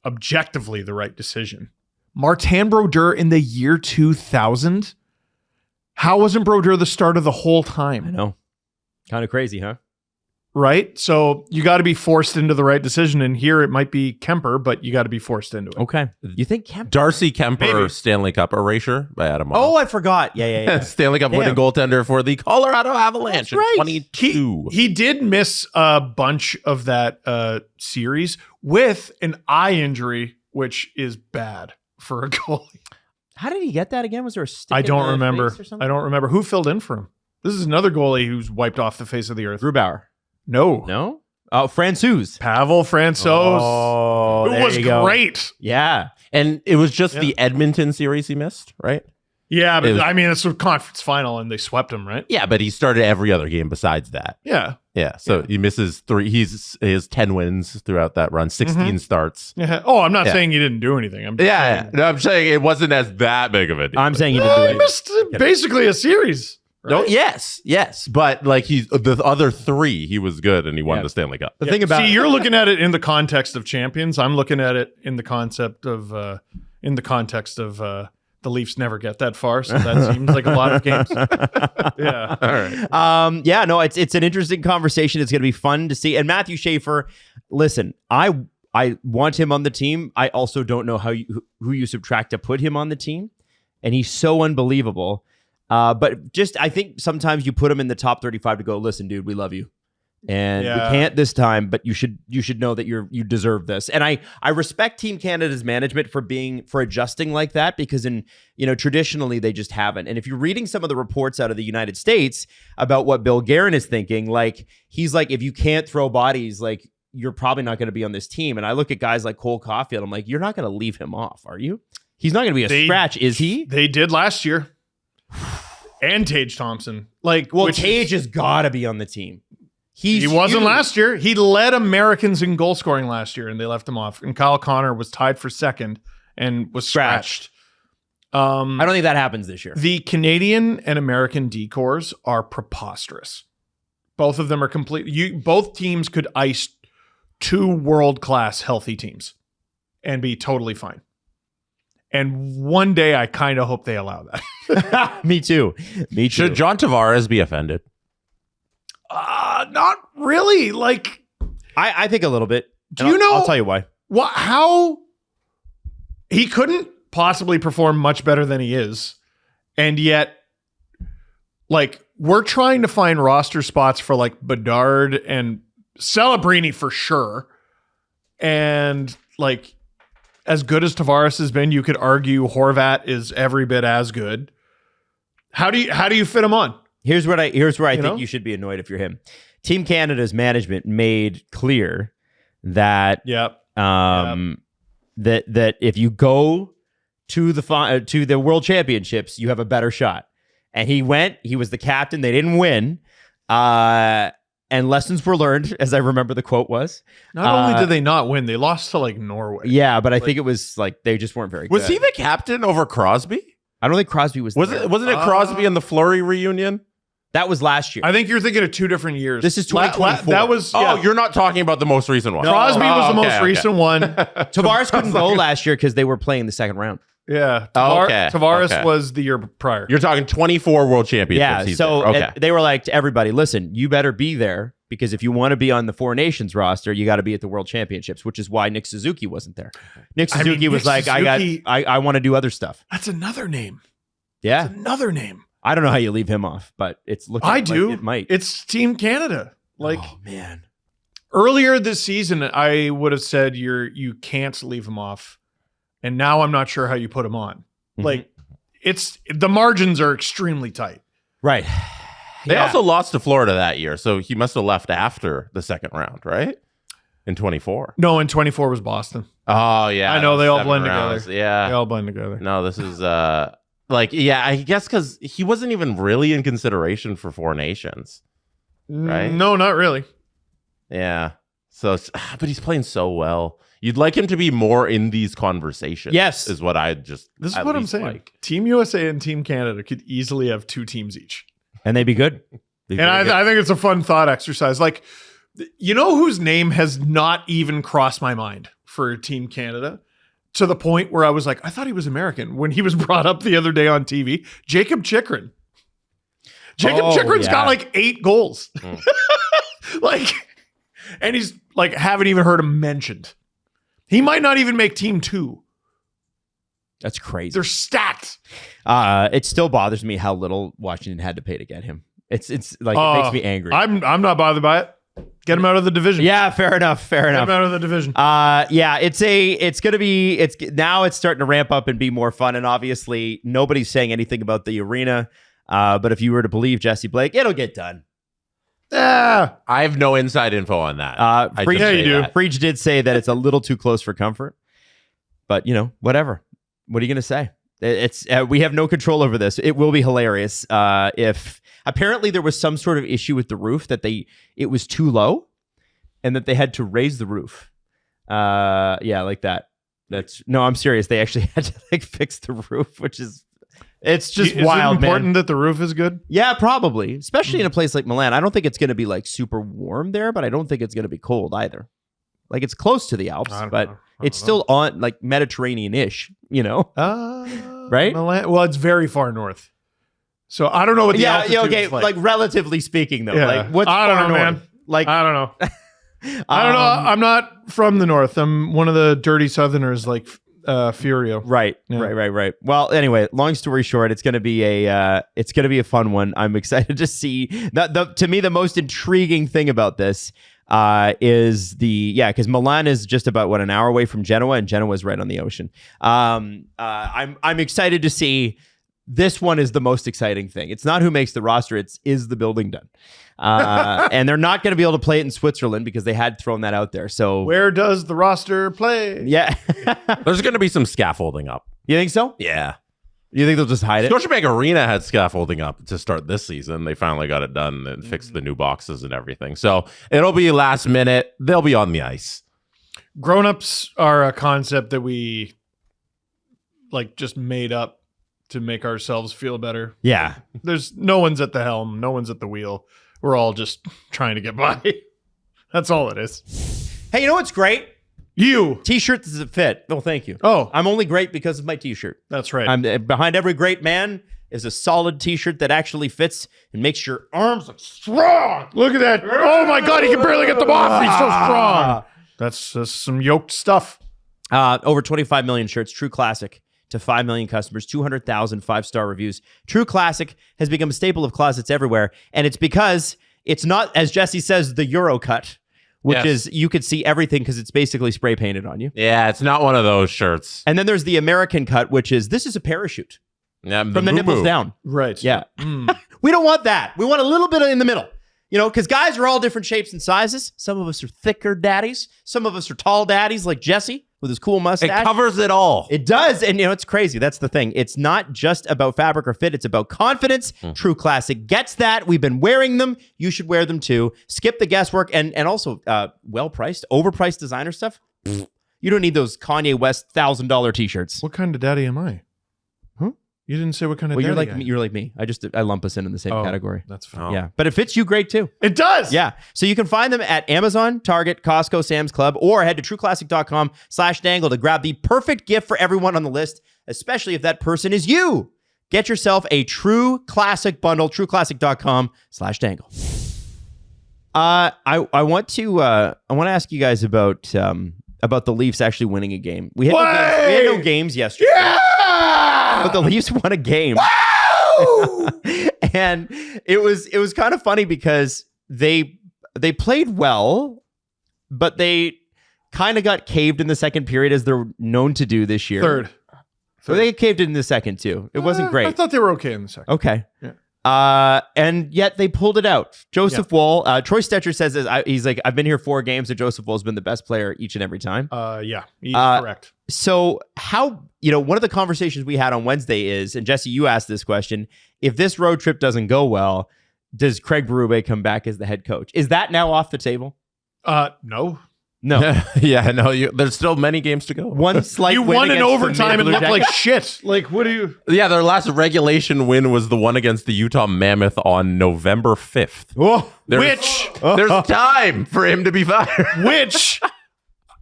Objectively, the right decision. Martin Brodeur in the year 2000. How wasn't Brodeur the starter the whole time? I know. Kind of crazy, huh? Right? So you got to be forced into the right decision. And here it might be Kemper, but you got to be forced into it. Okay. You think Kemper? Darcy Kemper, Maybe. Stanley Cup erasure by Adam. Oh, I forgot. Yeah. Stanley Cup winning goaltender for the Colorado Avalanche in 22. He did miss a bunch of that series with an eye injury, which is bad for a goalie. How did he get that again? Was there a stick? I don't in the remember. face or something? I don't remember. Who filled in for him? This is another goalie who's wiped off the face of the earth. Grubauer. No. Oh, Francouz. Pavel Francouz. Oh, who there was you go. great. Yeah. And it was just the Edmonton series he missed, right? Yeah, but it's a conference final and they swept him, right? Yeah, but he started every other game besides that. Yeah. Yeah, so he misses 3. He has 10 wins throughout that run, 16 starts. Yeah. Oh, I'm not saying he didn't do anything. I'm saying, No, I'm saying it wasn't as that big of a deal. I'm saying he didn't do he it. missed basically a series. Right? No, yes, but like he's the other 3, he was good and he won the Stanley Cup. The thing about you're looking at it in the context of champions. I'm looking at it in the context of the Leafs never get that far, so that seems like a lot of games. Yeah. All right. Yeah, no, it's an interesting conversation. It's going to be fun to see. And Matthew Schaefer, listen, I want him on the team. I also don't know who you subtract to put him on the team, and he's so unbelievable. But just I think sometimes you put him in the top 35 to go, listen, dude, we love you. And we can't this time, but you should know that you deserve this. And I respect Team Canada's management for adjusting like that, because traditionally they just haven't. And if you're reading some of the reports out of the United States about what Bill Guerin is thinking, like he's like, if you can't throw bodies, like you're probably not going to be on this team. And I look at guys like Cole Caulfield, I'm like, you're not going to leave him off, are you? He's not going to be a scratch, is he? They did last year. And Tage Thompson. Tage has got to be on the team. He wasn't last year. He led Americans in goal scoring last year, and they left him off. And Kyle Connor was tied for second and was scratched. I don't think that happens this year. The Canadian and American D-cores are preposterous. Both of them are complete. Both teams could ice 2 world-class healthy teams and be totally fine. And one day, I kind of hope they allow that. Me too. Should John Tavares be offended? Not really. I think a little bit. Do you know? I'll tell you why. How he couldn't possibly perform much better than he is, and yet, we're trying to find roster spots for Bedard and Celebrini for sure, and as good as Tavares has been, you could argue Horvat is every bit as good. How do you fit him on? Here's where I think you should be annoyed if you're him. Team Canada's management made clear that that if you go to the World Championships, you have a better shot. And he went. He was the captain. They didn't win. And lessons were learned, as I remember the quote was. Not only did they not win, they lost to Norway. Yeah, but I think it was they just weren't very good. Was he the captain over Crosby? I don't think Crosby was there. Wasn't it Crosby in the Fleury reunion? That was last year. I think you're thinking of 2 different years. This is 2024. That was. Oh, you're not talking about the most recent one. No. Crosby was the most recent one. Tavares couldn't go last year because they were playing the second round. Yeah. Tavares was the year prior. You're talking 24 World Championships. Yeah. So they were like to everybody, listen, you better be there, because if you want to be on the 4 Nations roster, you got to be at the World Championships, which is why Nick Suzuki wasn't there. Nick Suzuki was like, I want to do other stuff. That's another name. Yeah. That's another name. I don't know how you leave him off, but it's looking like it might. It's Team Canada. Oh, man. Earlier this season, I would have said you can't leave him off. And now I'm not sure how you put him on. Mm-hmm. The margins are extremely tight. Right. They also lost to Florida that year, so he must have left after the second round, right? In 24. No, in 24 was Boston. Oh, yeah. I know, they all blend together. Yeah. They all blend together. No, this is I guess because he wasn't even really in consideration for 4 Nations, right? No, not really. Yeah. So, but he's playing so well. You'd like him to be more in these conversations. Yes. Is what This is what I'm saying. Team USA and Team Canada could easily have 2 teams each. And they'd be good. I think it's a fun thought exercise. You know whose name has not even crossed my mind for Team Canada? To the point where I was like, I thought he was American when he was brought up the other day on TV. Jacob Chychrun. Chychrun's got 8 goals. And he's haven't even heard him mentioned. He might not even make Team 2. That's crazy. They're stacked. It still bothers me how little Washington had to pay to get him. It makes me angry. I'm not bothered by it. Get him out of the division. Yeah, fair enough. Get him out of the division. It's starting to ramp up and be more fun. And obviously nobody's saying anything about the arena. But if you were to believe Jesse Blake, it'll get done. Yeah. I have no inside info on that. You do. Freach did say that it's a little too close for comfort, but whatever. What are you going to say? It's we have no control over this. It will be hilarious if apparently there was some sort of issue with the roof that it was too low, and that they had to raise the roof. Like that. I'm serious. They actually had to fix the roof, which is. It's just wild, it important man. that the roof is good? Yeah, probably. Especially in a place like Milan. I don't think it's going to be super warm there, but I don't think it's going to be cold either. It's close to the Alps, but it's still on Mediterranean-ish, right? Well, it's very far north. So I don't know what the altitude okay. is like. Relatively speaking, though, Yeah. like what's I don't far know, north? man. Like I don't know. I don't know. I'm not from the north. I'm one of the dirty Southerners, like Furio. Right, Yeah. right. Well, anyway, long story short, it's gonna be a fun one. I'm excited to see. To me, the most intriguing thing about this is because Milan is just about an hour away from Genoa, and Genoa is right on the ocean. I'm excited to see. This one is the most exciting thing. It's not who makes the roster. Is the building done? And they're not going to be able to play it in Switzerland because they had thrown that out there. So Where does the roster play? yeah, There's going to be some scaffolding up. you think so? Yeah. You think they'll just hide it? Scotiabank Arena had scaffolding up to start this season. They finally got it done and fixed the new boxes and everything. So it'll be last minute. They'll be on the ice. Grown-ups are a concept that we just made up to make ourselves feel better. Yeah. There's no one's at the helm, no one's at the wheel. We're all just trying to get by. That's all it is. Hey, you know what's great? You. T-shirt does it fit? No, thank you. Oh, I'm only great because of my T-shirt. that's right. I'm behind every great man is a solid T-shirt that actually fits and makes your arms look strong. Look at that. Oh my God, he can barely get them off. He's so strong. That's some yoked stuff. Over 25 million shirts, True Classic to 5 million customers, 200,000 5-star reviews. True Classic has become a staple of closets everywhere, and it's because it's not, as Jesse says, the Euro cut, which is you could see everything because it's basically spray painted on you. Yeah, it's not one of those shirts. And then there's the American cut, which is this is a parachute Yeah, from the nipples down. Right. Yeah. We don't want that. We want a little bit in the middle. Because guys are all different shapes and sizes. Some of us are thicker daddies. Some of us are tall daddies like Jesse with his cool mustache. It covers it all. It does. And it's crazy. That's the thing. It's not just about fabric or fit. It's about confidence. True Classic gets that. We've been wearing them. You should wear them too. Skip the guesswork and also well-priced, overpriced designer stuff. You don't need those Kanye West $1,000 t-shirts. What kind of daddy am I? Huh? You didn't say what kind of Well, daddy you're like me. You're like me. I lump us in the same category. That's fine. Yeah. But it fits you great too. It does. Yeah. So you can find them at Amazon, Target, Costco, Sam's Club, or head to trueclassic.com/dangle to grab the perfect gift for everyone on the list, especially if that person is you. Get yourself a True Classic bundle, trueclassic.com/dangle. I want to ask you guys about the Leafs actually winning a game. We had no games yesterday. Yeah. But the Leafs won a game. And it was kind of funny because they played well, but they kind of got caved in the second period as they're known to do this year. Third. So they caved in the second too. It wasn't great. I thought they were okay in the second. Okay. Yeah. And yet they pulled it out. Joseph Woll, Troy Stetcher says he's like, I've been here 4 games and Joseph Woll's been the best player each and every time. Yeah, he's correct. So how, one of the conversations we had on Wednesday is, and Jesse, you asked this question, if this road trip doesn't go well, does Craig Berube come back as the head coach? Is that now off the table? No. No. Yeah, no. There's still many games to go. One slight You win won in against the overtime and Blue looked like Jackets. shit. Like, what do you... Yeah, their last regulation win was the one against the Utah Mammoth on November 5th. Oh, There's time for him to be fired. Which,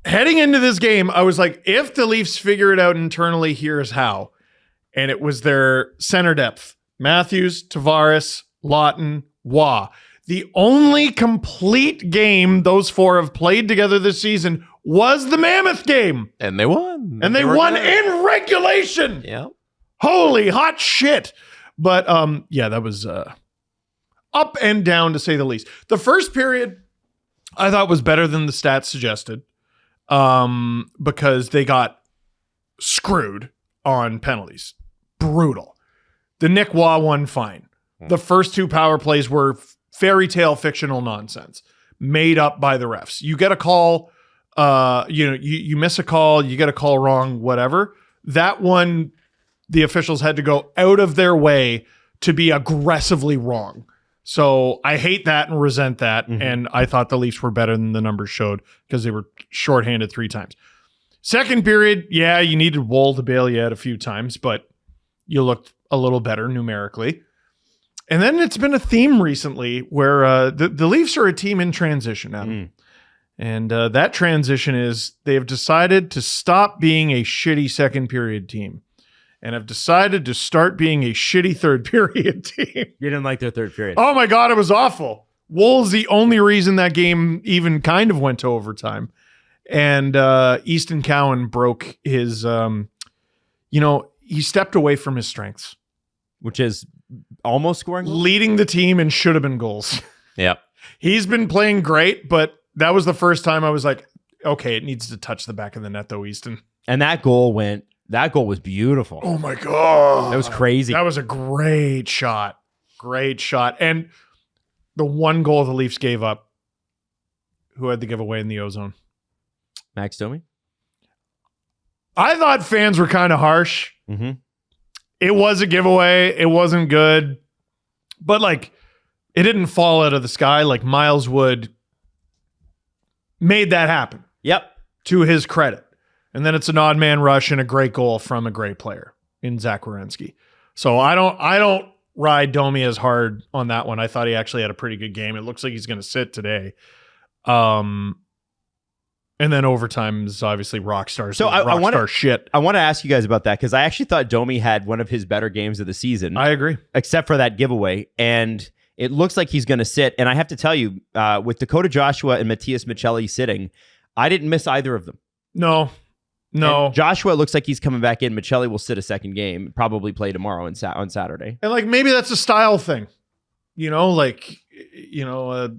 heading into this game, I was like, if the Leafs figure it out internally, here's how. And it was their center depth. Matthews, Tavares, Lawton, Waugh. The only complete game those 4 have played together this season was the Mammoth game. And they won. And they won in regulation. Yeah. Holy hot shit. But that was up and down to say the least. The first period I thought was better than the stats suggested because they got screwed on penalties. Brutal. The Nick Waugh one, fine. The first 2 power plays were fairy tale fictional nonsense made up by the refs. You get a call, you miss a call, you get a call wrong, whatever. That one, the officials had to go out of their way to be aggressively wrong. So I hate that and resent that. Mm-hmm. And I thought the Leafs were better than the numbers showed because they were shorthanded 3 times. Second period, yeah, you needed Woll to bail you out a few times, but you looked a little better numerically. And then it's been a theme recently where the Leafs are a team in transition now. And that transition is they have decided to stop being a shitty second period team and have decided to start being a shitty third period team. You didn't like their third period. Oh my God, it was awful. Wolves, the only reason that game even kind of went to overtime. And Easton Cowan broke his, he stepped away from his strengths. Which is almost scoring goals? Leading the team and should have been goals. Yep. He's been playing great, but that was the first time I was like, okay, it needs to touch the back of the net though, Easton. And that goal was beautiful. Oh my God. That was crazy. That was a great shot. Great shot. And the one goal the Leafs gave up, who had the giveaway in the ozone? Max Domi? I thought fans were kind of harsh. Mm-hmm. It was a giveaway. It wasn't good. But like, it didn't fall out of the sky. Like Miles Wood made that happen. Yep. To his credit. And then it's an odd man rush and a great goal from a great player in Zach Werenski. So I don't ride Domi as hard on that one. I thought he actually had a pretty good game. It looks like he's going to sit today. And then overtime is obviously rock stars. So I want to ask you guys about that because I actually thought Domi had one of his better games of the season. I agree. Except for that giveaway. And it looks like he's going to sit. And I have to tell you, with Dakota Joshua and Matthias Michelli sitting, I didn't miss either of them. No. And Joshua looks like he's coming back in. Michelli will sit a second game, probably play tomorrow on Saturday. And like maybe that's a style thing.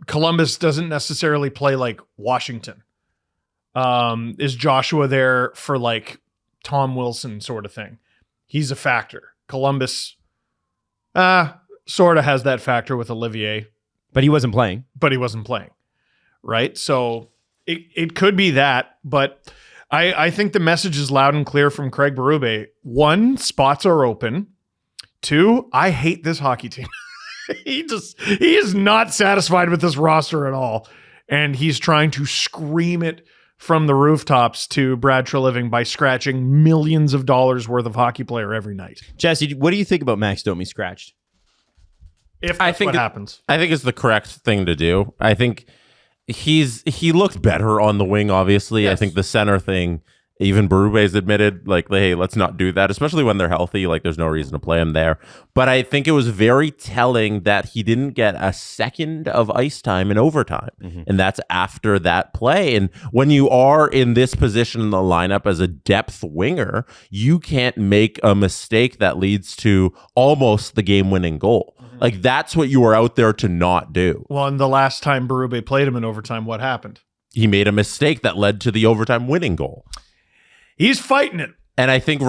Columbus doesn't necessarily play like Washington. Is Joshua there for like Tom Wilson sort of thing? He's a factor. Columbus sort of has that factor with Olivier. But he wasn't playing. Right? So it could be that, but I think the message is loud and clear from Craig Berube. 1, spots are open. 2, I hate this hockey team. He is not satisfied with this roster at all. And he's trying to scream it from the rooftops to Brad Treliving by scratching millions of dollars worth of hockey player every night. Jesse, what do you think about Max Domi scratched? If that's what happens. I think it's the correct thing to do. I think he looked better on the wing, obviously. Yes. I think the center thing, even Berube's admitted, like, hey, let's not do that, especially when they're healthy. Like, there's no reason to play him there. But I think it was very telling that he didn't get a second of ice time in overtime. Mm-hmm. And that's after that play. And when you are in this position in the lineup as a depth winger, you can't make a mistake that leads to almost the game-winning goal. Mm-hmm. Like, that's what you are out there to not do. Well, and the last time Berube played him in overtime, what happened? He made a mistake that led to the overtime winning goal. He's fighting it. And I think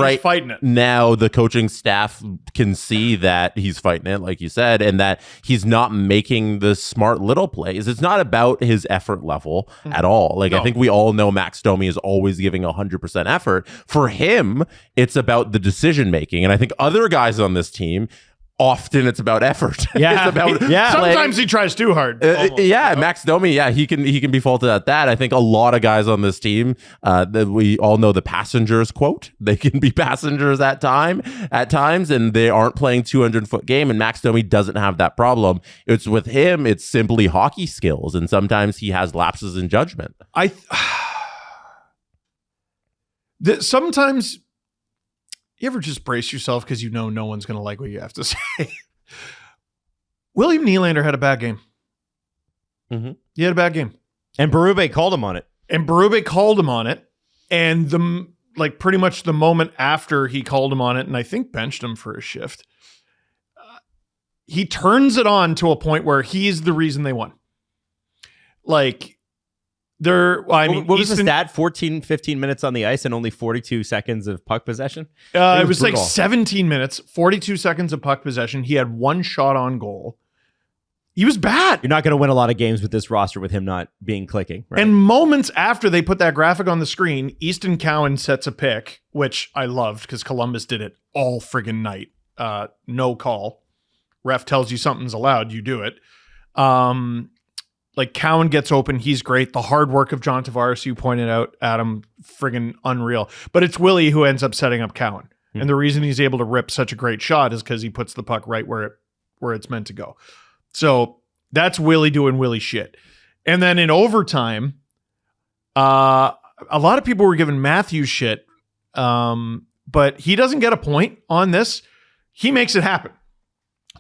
now the coaching staff can see that he's fighting it, like you said, and that he's not making the smart little plays. It's not about his effort level at all. Like, I think we all know Max Domi is always giving 100% effort. For him, it's about the decision making. And I think other guys on this team, often it's about effort. Yeah. It's about sometimes he tries too hard. Max Domi, he can be faulted at that. I think a lot of guys on this team, that we all know the passengers quote. They can be passengers at times, and they aren't playing 200-foot game. And Max Domi doesn't have that problem. It's with him, it's simply hockey skills, and sometimes he has lapses in judgment. Sometimes. You ever just brace yourself because you know no one's going to like what you have to say? William Nylander had a bad game. Mm-hmm. He had a bad game. And Berube called him on it. And pretty much the moment after he called him on it, and I think benched him for a shift, he turns it on to a point where he's the reason they won. Like, what was the stat? 15 minutes on the ice and only 42 seconds of puck possession? It was like 17 minutes, 42 seconds of puck possession. He had one shot on goal. He was bad. You're not going to win a lot of games with this roster with him not being clicking. Right? And moments after they put that graphic on the screen, Easton Cowan sets a pick, which I loved because Columbus did it all friggin' night. No call. Ref tells you something's allowed, you do it. Like, Cowan gets open. He's great. The hard work of John Tavares, you pointed out, Adam, friggin' unreal. But it's Willie who ends up setting up Cowan. And the reason he's able to rip such a great shot is because he puts the puck right where it's meant to go. So that's Willie doing Willie shit. And then in overtime, a lot of people were giving Matthews shit. but he doesn't get a point on this. He makes it happen.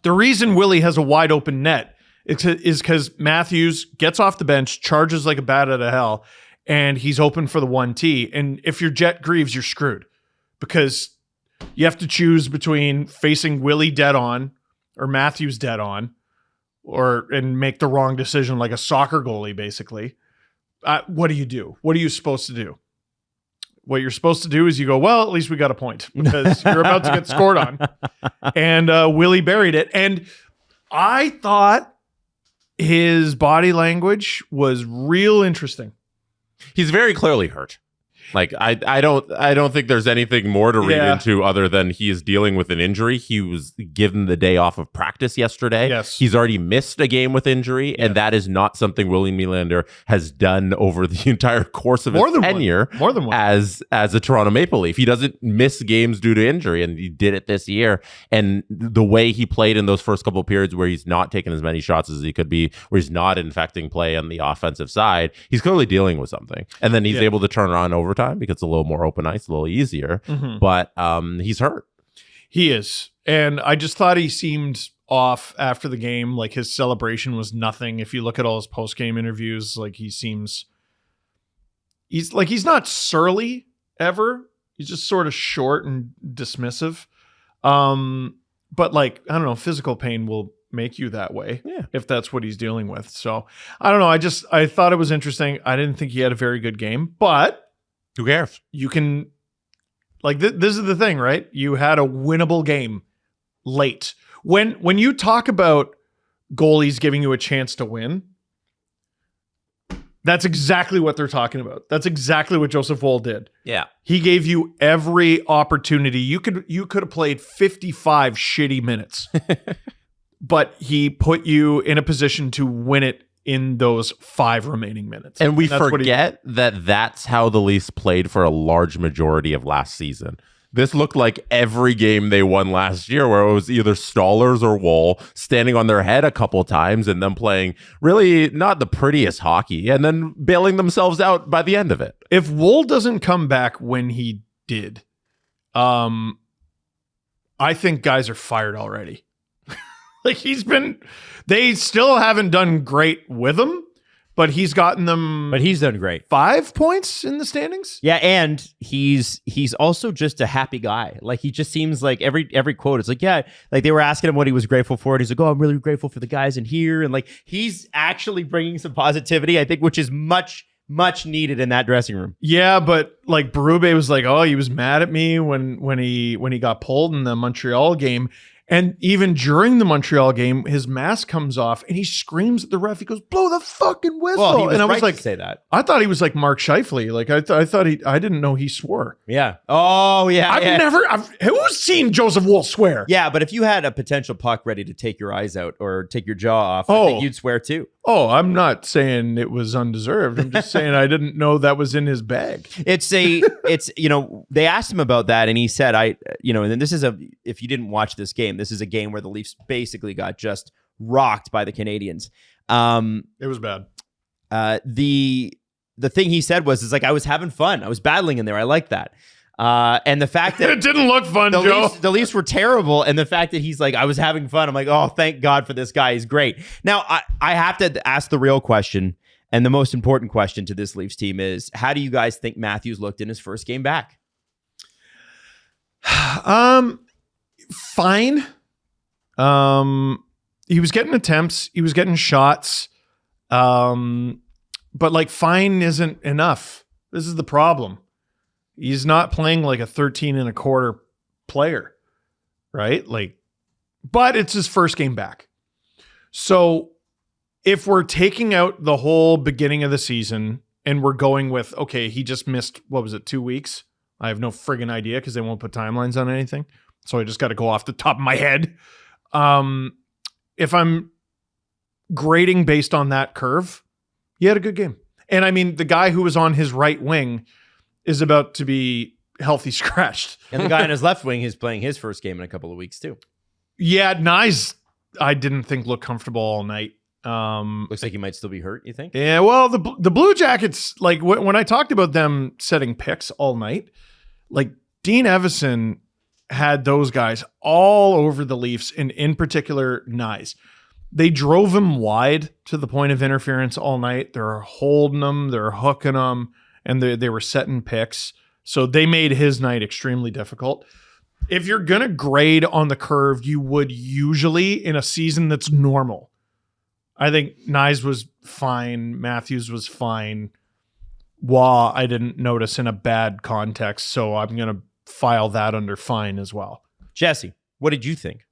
The reason Willie has a wide open net is because Matthews gets off the bench, charges like a bat out of hell, and he's open for the 1T. And if you're Jet Greaves, you're screwed because you have to choose between facing Willie dead on or Matthews dead on, and make the wrong decision like a soccer goalie, basically. What do you do? What are you supposed to do? What you're supposed to do is you go, well, at least we got a point because you're about to get scored on. And Willie buried it. And I thought his body language was real interesting. He's very clearly hurt. Like I don't think there's anything more to read into other than he is dealing with an injury. He was given the day off of practice yesterday. Yes. He's already missed a game with injury, and that is not something William Nylander has done over the entire course of his tenure More than one. as a Toronto Maple Leaf. He doesn't miss games due to injury, and he did it this year. And the way he played in those first couple of periods where he's not taking as many shots as he could be, where he's not infecting play on the offensive side, he's clearly dealing with something. And then he's able to turn around overtime because it's a little more open ice, a little easier. But he's hurt. He is. And I just thought he seemed off after the game. Like his celebration was nothing. If you look at all his post-game interviews, like he's not surly ever. He's just sort of short and dismissive. But like, I don't know, physical pain will make you that way if that's what he's dealing with. So I don't know. I thought it was interesting. I didn't think he had a very good game, but who cares? You can, like, this is the thing, right? You had a winnable game late. When you talk about goalies giving you a chance to win, that's exactly what they're talking about. That's exactly what Joseph Woll did. Yeah. He gave you every opportunity. You could have played 55 shitty minutes, but he put you in a position to win it in those 5 remaining minutes. And we forget that that's how the Leafs played for a large majority of last season. This looked like every game they won last year where it was either Stallers or Woll standing on their head a couple times and then playing really not the prettiest hockey and then bailing themselves out by the end of it. If Woll doesn't come back when he did, I think guys are fired already. Like they still haven't done great with him, but he's gotten them. But he's done great. 5 points in the standings. Yeah, and he's also just a happy guy. Like he just seems like every quote. It's like like they were asking him what he was grateful for, and he's like, "Oh, I'm really grateful for the guys in here," and like he's actually bringing some positivity, I think, which is much needed in that dressing room. Yeah, but like Berube was like, "Oh, he was mad at me when he got pulled in the Montreal game." And even during the Montreal game, his mask comes off and he screams at the ref. He goes, "Blow the fucking whistle!" Well, he was and I was right like, to say that. I thought he was like Mark Scheifele. Like I thought I didn't know he swore. Yeah. Oh, yeah. Who's seen Joseph Woll swear? Yeah, but if you had a potential puck ready to take your eyes out or take your jaw off, I think you'd swear too. Oh, I'm not saying it was undeserved. I'm just saying I didn't know that was in his bag. It's they asked him about that and he said, and then this is if you didn't watch this game, this is a game where the Leafs basically got just rocked by the Canadians. It was bad. The thing he said was like, I was having fun. I was battling in there. I like that. And the fact that it didn't look fun, Joe. The Leafs were terrible. And the fact that he's like, I was having fun. I'm like, oh, thank God for this guy. He's great. Now, I have to ask the real question. And the most important question to this Leafs team is, how do you guys think Matthews looked in his first game back? Fine. He was getting attempts. He was getting shots. But like fine isn't enough. This is the problem. He's not playing like a 13 and a quarter player, right? Like, but it's his first game back. So if we're taking out the whole beginning of the season and we're going with, okay, he just missed, 2 weeks? I have no friggin' idea because they won't put timelines on anything. So I just got to go off the top of my head. If I'm grading based on that curve, he had a good game. And I mean, the guy who was on his right wing is about to be healthy scratched. And the guy on his left wing is playing his first game in a couple of weeks too. Yeah, Nyes, I didn't think looked comfortable all night. Looks like he might still be hurt, you think? Yeah, well, the Blue Jackets, like when I talked about them setting picks all night, like Dean Evison had those guys all over the Leafs, and in particular, Nyes. They drove him wide to the point of interference all night. They're holding him, they're hooking him, and they were setting picks. So they made his night extremely difficult. If you're going to grade on the curve, you would usually in a season that's normal. I think Nyes was fine. Matthews was fine. Waugh, I didn't notice in a bad context, so I'm going to file that under fine as well. Jesse, what did you think?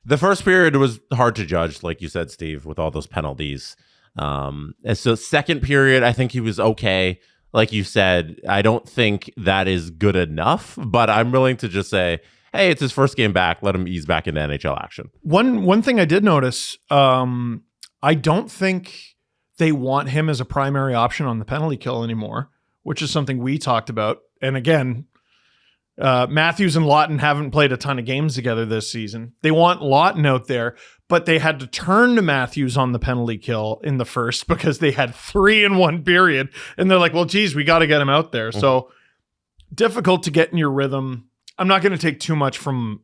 The first period was hard to judge, like you said, Steve, with all those penalties. And so second period, I think he was okay. Like you said, I don't think that is good enough, but I'm willing to just say, hey, it's his first game back. Let him ease back into NHL action. One thing I did notice, I don't think they want him as a primary option on the penalty kill anymore, which is something we talked about. And again, Matthews and Lawton haven't played a ton of games together this season. They want Lawton out there, but they had to turn to Matthews on the penalty kill in the first because they had 3 in one period. And they're like, well, geez, we got to get him out there. Mm-hmm. So difficult to get in your rhythm. I'm not going to take too much from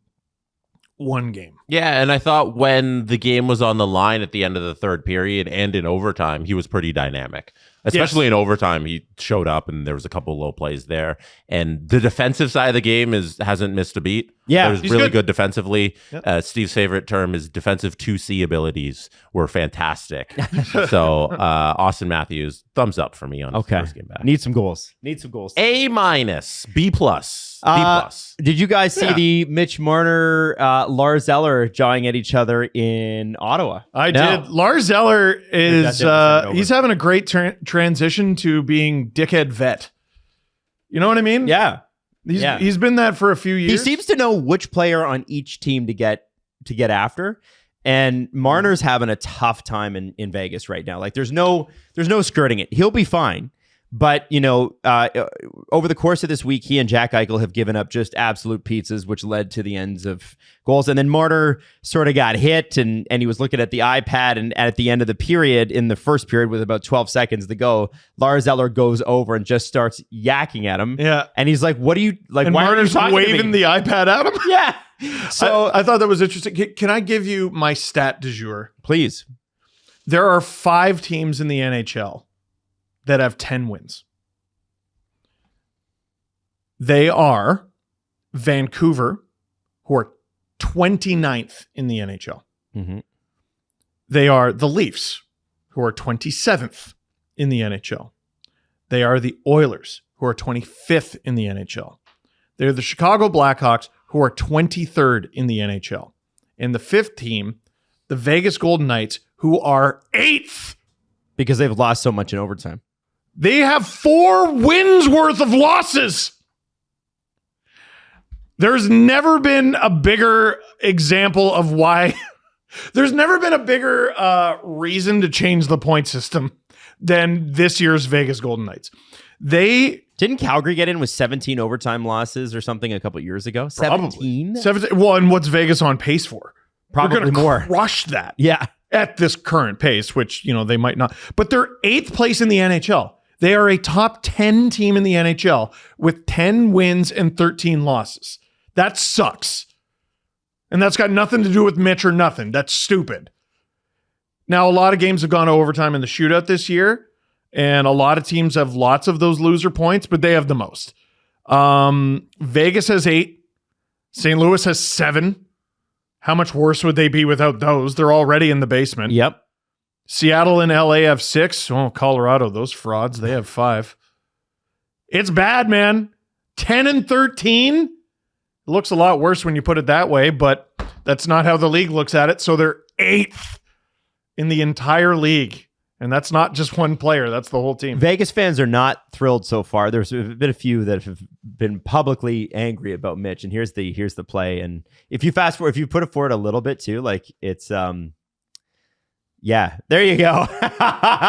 one game. Yeah, and I thought when the game was on the line at the end of the third period and in overtime, he was pretty dynamic. Especially in overtime, he showed up and there was a couple of low plays there. And the defensive side of the game hasn't missed a beat. Yeah, it was really good. good defensively. Yep. Steve's favorite term is defensive 2C abilities were fantastic. So Austin Matthews, thumbs up for me on his first game back. Need some goals. A-, B+, B+. Did you guys see the Mitch Marner, Lars Eller jawing at each other in Ottawa? I did. Lars Eller is he's having a great transition to being dickhead vet. You know what I mean? Yeah. He's been that for a few years. He seems to know which player on each team to get after. And Marner's having a tough time in Vegas right now. Like there's no skirting it. He'll be fine. But, over the course of this week, he and Jack Eichel have given up just absolute pizzas, which led to the ends of goals. And then Marner sort of got hit and he was looking at the iPad. And at the end of the period, in the first period with about 12 seconds to go, Lars Eller goes over and just starts yakking at him. Yeah. And he's like, what are you like? And why Marner's are you waving the iPad at him? Yeah. So I thought that was interesting. Can I give you my stat du jour? Please. There are 5 teams in the NHL that have 10 wins. They are Vancouver, who are 29th in the NHL. Mm-hmm. They are the Leafs, who are 27th in the NHL. They are the Oilers, who are 25th in the NHL. They're the Chicago Blackhawks, who are 23rd in the NHL. And the 5th team, the Vegas Golden Knights, who are 8th. Because they've lost so much in overtime. They have 4 wins worth of losses. There's never been a bigger example of why. There's never been a bigger reason to change the point system than this year's Vegas Golden Knights. Didn't Calgary get in with 17 overtime losses or something a couple years ago? 17? 17. Well, and what's Vegas on pace for? Probably They're gonna more. Crush that. Yeah. At this current pace, which, they might not. But they're 8th place in the NHL. They are a top 10 team in the NHL with 10 wins and 13 losses. That sucks. And that's got nothing to do with Mitch or nothing. That's stupid. Now, a lot of games have gone to overtime in the shootout this year, and a lot of teams have lots of those loser points, but they have the most. Vegas has 8. St. Louis has 7. How much worse would they be without those? They're already in the basement. Yep. Seattle and LA have 6. Oh, Colorado, those frauds, they have 5. It's bad, man. 10 and 13. It looks a lot worse when you put it that way, but that's not how the league looks at it. So they're 8th in the entire league. And that's not just one player. That's the whole team. Vegas fans are not thrilled so far. There's been a few that have been publicly angry about Mitch. And here's the play. And if you if you put it forward a little bit too, like it's yeah, there you go.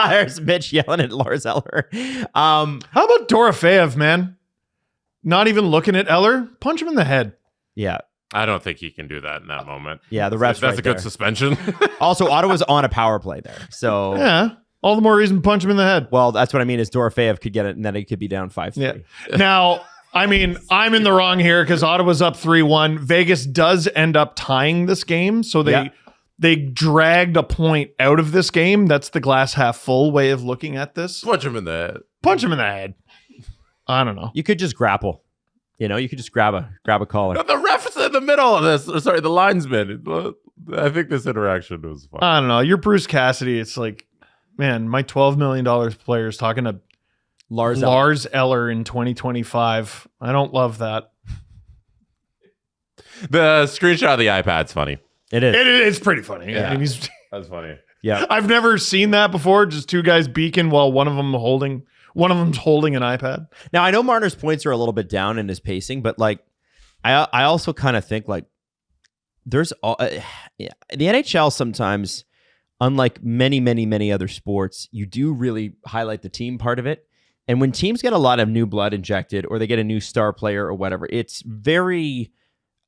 There's Mitch yelling at Lars Eller. How about Dorofeev, man? Not even looking at Eller. Punch him in the head. Yeah. I don't think he can do that in that moment. Yeah, the ref's That's right a good there. suspension. Also, Ottawa's on a power play there. So Yeah. All the more reason to punch him in the head. well, that's what I mean is Dorofeev could get it and then it could be down 5-3. Yeah. Now, I mean, I'm in the wrong here because Ottawa's up 3-1. Vegas does end up tying this game, so they dragged a point out of this game. That's the glass half full way of looking at this. Punch him in the head. Punch him in the head. I don't know. You could just grapple. You could just grab a collar. No, the ref's in the middle of this. Sorry, the linesman. I think this interaction was fun. I don't know. You're Bruce Cassidy. It's like, man, my $12 million player is talking to Lars Eller in 2025. I don't love that. The screenshot of the iPad's funny. It is. It's pretty funny. Yeah. I mean, That's funny. Yeah. I've never seen that before. Just two guys beaking while one of them's holding an iPad. Now, I know Marner's points are a little bit down in his pacing, but like, I also kind of think like there's the NHL sometimes, unlike many other sports, you do really highlight the team part of it. And when teams get a lot of new blood injected or they get a new star player or whatever, it's very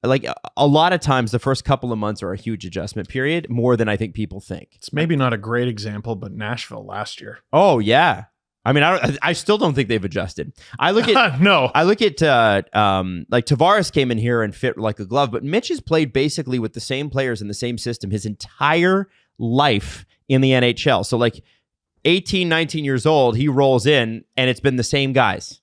like a lot of times the first couple of months are a huge adjustment period, more than I think people think. It's maybe not a great example, but Nashville last year. Oh yeah. I mean, I still don't think they've adjusted. I look at no. I look at like Tavares came in here and fit like a glove, but Mitch has played basically with the same players in the same system his entire life in the NHL. So like 18, 19 years old, he rolls in and it's been the same guys.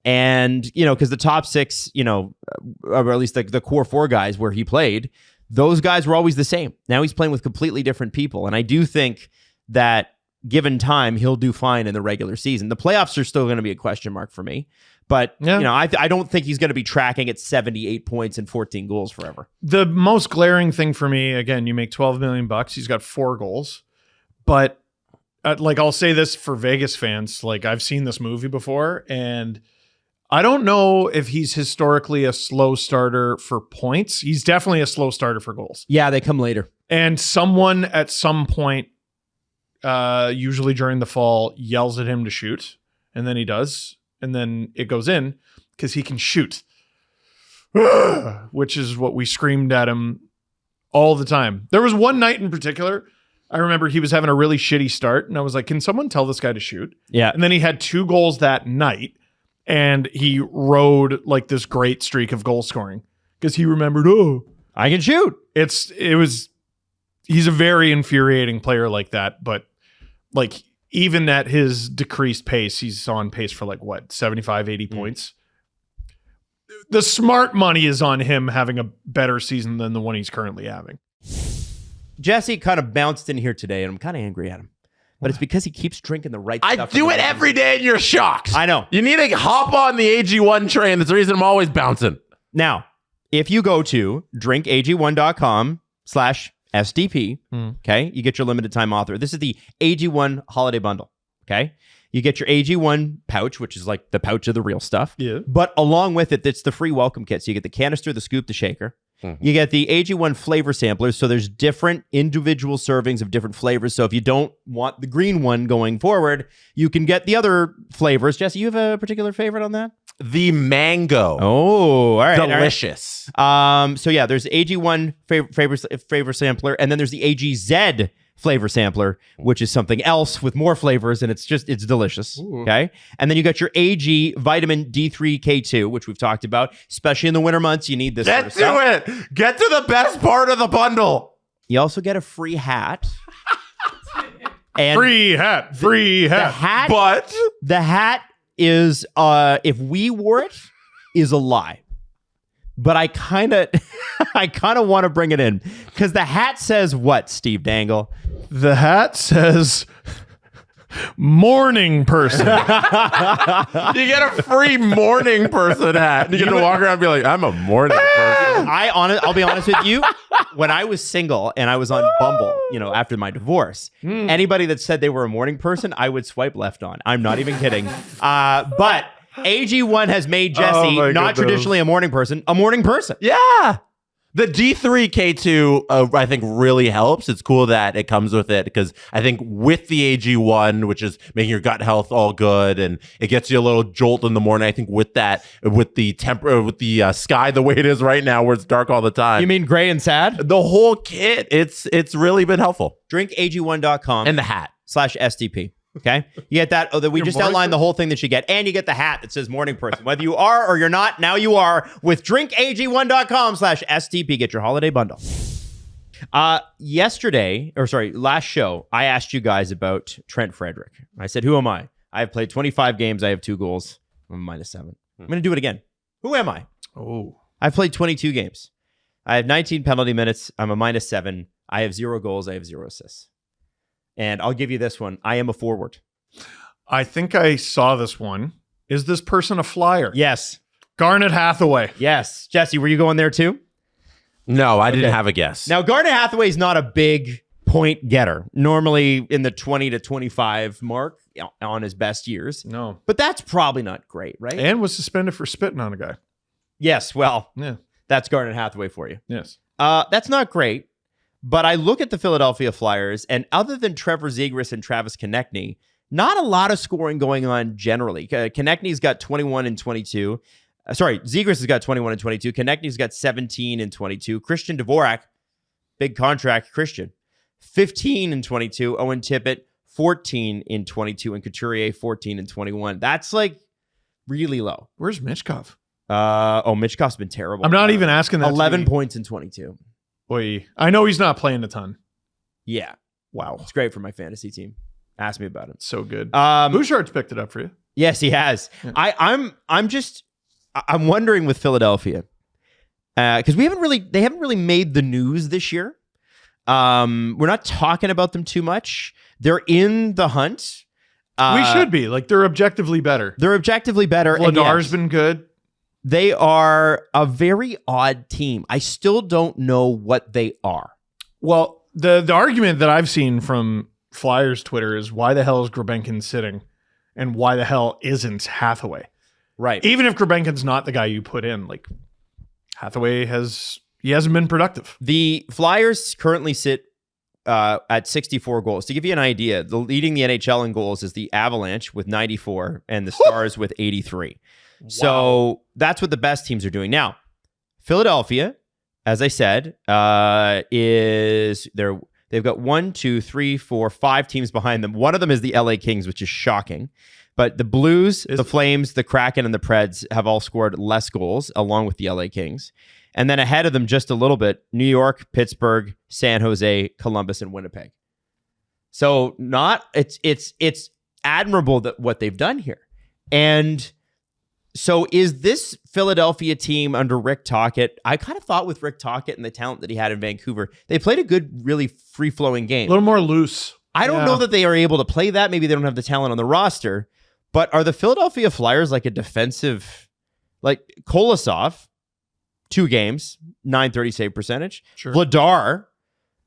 And, because the top six, or at least the core four guys where he played, those guys were always the same. Now he's playing with completely different people. And I do think that given time, he'll do fine in the regular season. The playoffs are still going to be a question mark for me. But, I don't think he's going to be tracking at 78 points and 14 goals forever. The most glaring thing for me, again, you make $12 million. He's got 4 goals. But, I'll say this for Vegas fans. Like, I've seen this movie before, and I don't know if he's historically a slow starter for points. He's definitely a slow starter for goals. Yeah, they come later. And someone at some point, usually during the fall, yells at him to shoot, and then he does, and then it goes in because he can shoot, which is what we screamed at him all the time. There was one night in particular, I remember he was having a really shitty start, and I was like, can someone tell this guy to shoot? Yeah. And then he had 2 goals that night, and he rode like this great streak of goal scoring because he remembered, I can shoot. He's a very infuriating player like that, but like even at his decreased pace, he's on pace for 75, 80 points. The smart money is on him having a better season than the one he's currently having. Jesse kind of bounced in here today, and I'm kind of angry at him. But it's because he keeps drinking the right stuff. I do it every day, and you're shocked. I know. You need to hop on the AG1 train. That's the reason I'm always bouncing. Now, if you go to drinkag1.com/SDP, okay, you get your limited time offer. This is the AG1 holiday bundle, okay? You get your AG1 pouch, which is like the pouch of the real stuff. Yeah. But along with it, it's the free welcome kit. So you get the canister, the scoop, the shaker. You get the AG1 flavor samplers. So there's different individual servings of different flavors. So if you don't want the green one going forward, you can get the other flavors. Jesse, you have a particular favorite on that? The mango. Oh, all right. Delicious. All right. So yeah, there's AG1 flavor sampler, and then there's the AGZ flavor sampler, which is something else with more flavors, and it's delicious. Ooh. Okay. And then you got your AG vitamin D3K2, which we've talked about, especially in the winter months. You need this. Get to it. Get to the best part of the bundle. You also get a free hat. And free hat. The hat. But the hat is, if we wore it, is a lie. But I kind of want to bring it in because the hat says what, Steve Dangle? The hat says morning person. You get a free morning person hat. You get to walk around and be like, I'm a morning person. I'll be honest with you. When I was single and I was on Bumble, after my divorce, anybody that said they were a morning person, I would swipe left on. I'm not even kidding. But AG1 has made Jesse, not traditionally a morning person, a morning person. Yeah. The D3K2, I think, really helps. It's cool that it comes with it because I think with the AG1, which is making your gut health all good and it gets you a little jolt in the morning. I think with that, with the sky the way it is right now, where it's dark all the time. You mean gray and sad? The whole kit. It's really been helpful. Drinkag1.com and the hat /SDP. Okay, you get that. We Your just morning outlined the whole thing that you get, and you get the hat that says morning person. Whether you are or you're not, now you are with drinkag1.com/STP. Get your holiday bundle. Last show, I asked you guys about Trent Frederick. I said, who am I? I have played 25 games. I have 2 goals. I'm -7. I'm going to do it again. Who am I? Oh, I've played 22 games. I have 19 penalty minutes. I'm a -7. I have 0 goals. I have 0 assists. And I'll give you this one. I am a forward. I think I saw this one. Is this person a Flyer? Yes. Garnet Hathaway. Yes. Jesse, were you going there too? No, I didn't have a guess. Now, Garnet Hathaway is not a big point getter. Normally in the 20 to 25 mark on his best years. No. But that's probably not great, right? And was suspended for spitting on a guy. Yes. Well, Yeah. that's Garnet Hathaway for you. Yes. That's not great. But I look at the Philadelphia Flyers, and other than Trevor Zegras and Travis Konechny, not a lot of scoring going on generally. Konechny's got 21 and 22. Zegras has got 21 and 22. Konechny's got 17 and 22. Christian Dvorak, big contract Christian, 15 and 22. Owen Tippett, 14 in 22. And Couturier, 14 and 21. That's like really low. Where's Michkov? Michkov's been terrible. I'm not even asking that. 11 points in 22. Boy, I know he's not playing a ton. Yeah. Wow. It's great for my fantasy team. Ask me about it. So good. Um, Bouchard's picked it up for you. Yes, he has. Yeah. I'm wondering with Philadelphia because they haven't really made the news this year. We're not talking about them too much. They're in the hunt. We should be. Like, they're objectively better. Vladar's been good. They are a very odd team. I still don't know what they are. Well, the argument that I've seen from Flyers Twitter is why the hell is Grabenkin sitting and why the hell isn't Hathaway? Right. Even if Grabenkin's not the guy you put in, like Hathaway hasn't been productive. The Flyers currently sit at 64 goals. To give you an idea, leading the NHL in goals is the Avalanche with 94 and the Stars with 83. Wow. So that's what the best teams are doing. Now, Philadelphia, as I said, they've got 1, 2, 3, 4, 5 teams behind them. One of them is the LA Kings, which is shocking. But the Blues, the Flames, the Kraken, and the Preds have all scored less goals, along with the LA Kings. And then ahead of them just a little bit, New York, Pittsburgh, San Jose, Columbus, and Winnipeg. So it's admirable that what they've done here. And so is this Philadelphia team under Rick Tocchet? I kind of thought with Rick Tocchet and the talent that he had in Vancouver, they played a good, really free-flowing game. A little more loose. I don't know that they are able to play that. Maybe they don't have the talent on the roster. But are the Philadelphia Flyers like a defensive, like Kolosov, 2 games, .930 save percentage. Sure. Vladar,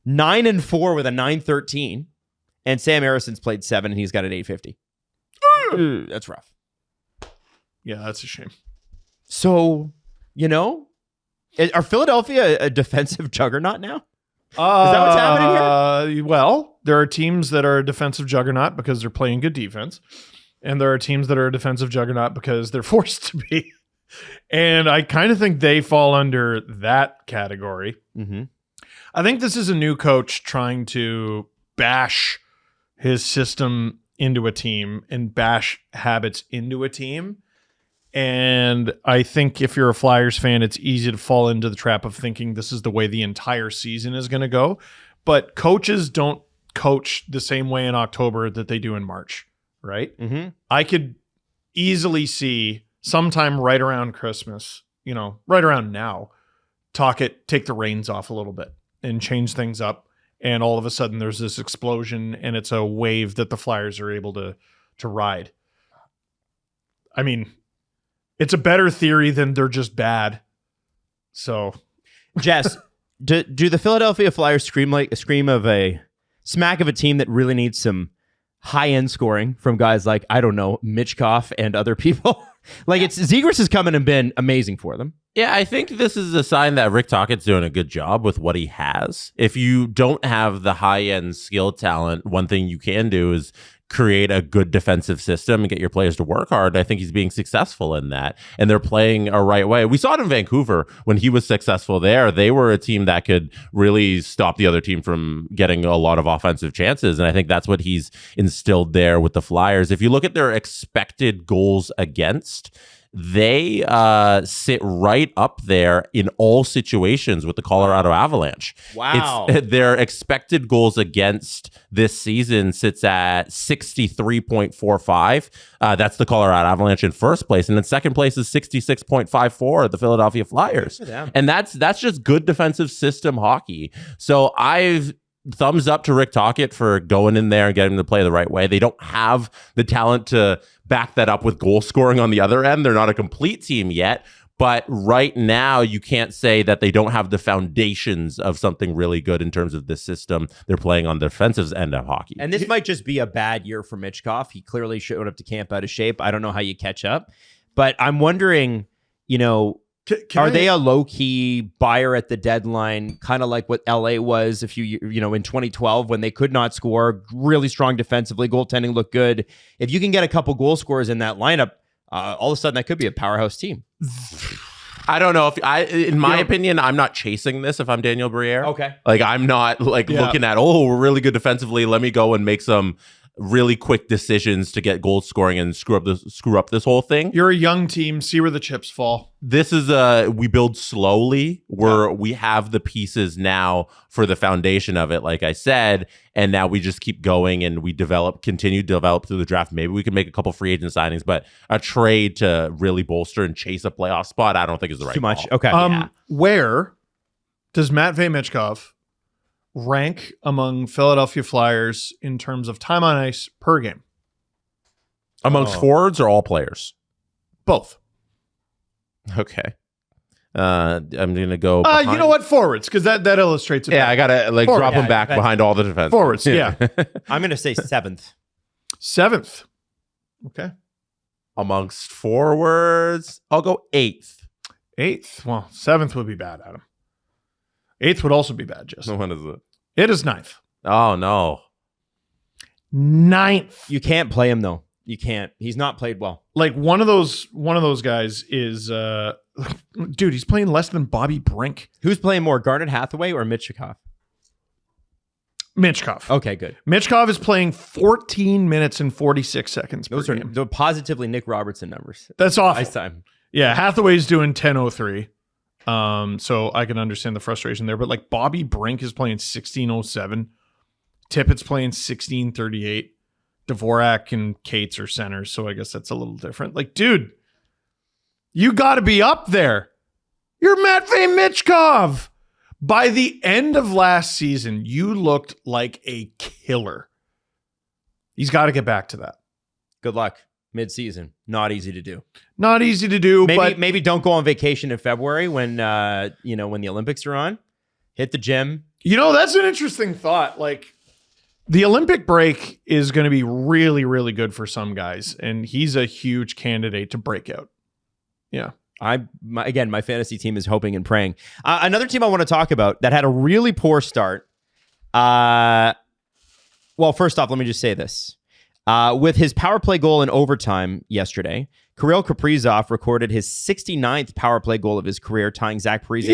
9-4 with a .913. And Sam Harrison's played 7 and he's got an .850. That's rough. Yeah, that's a shame. So, are Philadelphia a defensive juggernaut now? Is that what's happening here? Well, there are teams that are a defensive juggernaut because they're playing good defense. And there are teams that are a defensive juggernaut because they're forced to be. And I kind of think they fall under that category. Mm-hmm. I think this is a new coach trying to bash his system into a team and bash habits into a team. And I think if you're a Flyers fan, it's easy to fall into the trap of thinking this is the way the entire season is going to go. But coaches don't coach the same way in October that they do in March, right? Mm-hmm. I could easily see sometime right around Christmas, right around now, Tocchet take the reins off a little bit and change things up. And all of a sudden there's this explosion and it's a wave that the Flyers are able to ride. I mean, it's a better theory than they're just bad. So, Jess, do the Philadelphia Flyers scream of a smack of a team that really needs some high-end scoring from guys like, I don't know, Michkov and other people? Like, Zegras has come in and been amazing for them. Yeah, I think this is a sign that Rick Tocchet's doing a good job with what he has. If you don't have the high-end skill talent, one thing you can do is create a good defensive system and get your players to work hard. I think he's being successful in that, and they're playing a right way. We saw it in Vancouver when he was successful there. They were a team that could really stop the other team from getting a lot of offensive chances, and I think that's what he's instilled there with the Flyers. If you look at their expected goals against, they sit right up there in all situations with the Colorado Avalanche. Wow. Their expected goals against this season sits at 63.45. That's the Colorado Avalanche in first place. And in second place is 66.54, the Philadelphia Flyers. And that's just good defensive system hockey. So I've thumbs up to Rick Tocchet for going in there and getting them to play the right way. They don't have the talent to back that up with goal scoring on the other end. They're not a complete team yet, but right now you can't say that they don't have the foundations of something really good in terms of the system they're playing on the defensive end of hockey. And this might just be a bad year for Michkov. He clearly showed up to camp out of shape. I don't know how you catch up, but I'm wondering, are they a low-key buyer at the deadline, kind of like what LA was in 2012 when they could not score, really strong defensively, goaltending looked good. If you can get a couple goal scorers in that lineup, all of a sudden that could be a powerhouse team. I don't know in my opinion, I'm not chasing this if I'm Daniel Briere. Okay. Like I'm not looking at, we're really good defensively. Let me go and make some really quick decisions to get goal scoring and screw up this whole thing. You're a young team. See where the chips fall. This is we build slowly. We have the pieces now for the foundation of it, like I said, and now we just keep going and we continue to develop through the draft. Maybe we can make a couple free agent signings, but a trade to really bolster and chase a playoff spot, I don't think is the right Too much. call. Okay. Where does Matvei Michkov rank among Philadelphia Flyers in terms of time on ice per game? Amongst forwards or all players? Both. Okay. I'm going to go you know what? Forwards, because that illustrates it. Yeah, I got to Forward. drop him back behind all the defense. Forwards, yeah. I'm going to say 7th. 7th. Okay. Amongst forwards, I'll go 8th. 8th. Well, 7th would be bad, Adam. 8th would also be bad, Justin. When is it? It is 9th. Oh, no. 9th. You can't play him, though. You can't. He's not played well. Like one of those guys is dude, he's playing less than Bobby Brink. Who's playing more, Garnet Hathaway or Michkov? Michkov. Okay, good. Michkov is playing 14 minutes and 46 seconds Those per are game. the positively Nick Robertson numbers. That's awful. Ice time. Yeah, Hathaway's doing 10:03. So I can understand the frustration there. But like Bobby Brink is playing 16:07. Tippett's playing 16:38. Dvorak and Cates are centers, so I guess that's a little different. Like, dude, you got to be up there. You're Matvei Michkov. By the end of last season, you looked like a killer. He's got to get back to that. Good luck. Mid-season. Not easy to do. Not easy to do, but maybe don't go on vacation in February when when the Olympics are on. Hit the gym. That's an interesting thought. Like, the Olympic break is going to be really, really good for some guys, and he's a huge candidate to break out. Yeah. My fantasy team is hoping and praying. Another team I want to talk about that had a really poor start. Well, first off, let me just say this. With his power play goal in overtime yesterday, Kirill Kaprizov recorded his 69th power play goal of his career, tying Zach Parise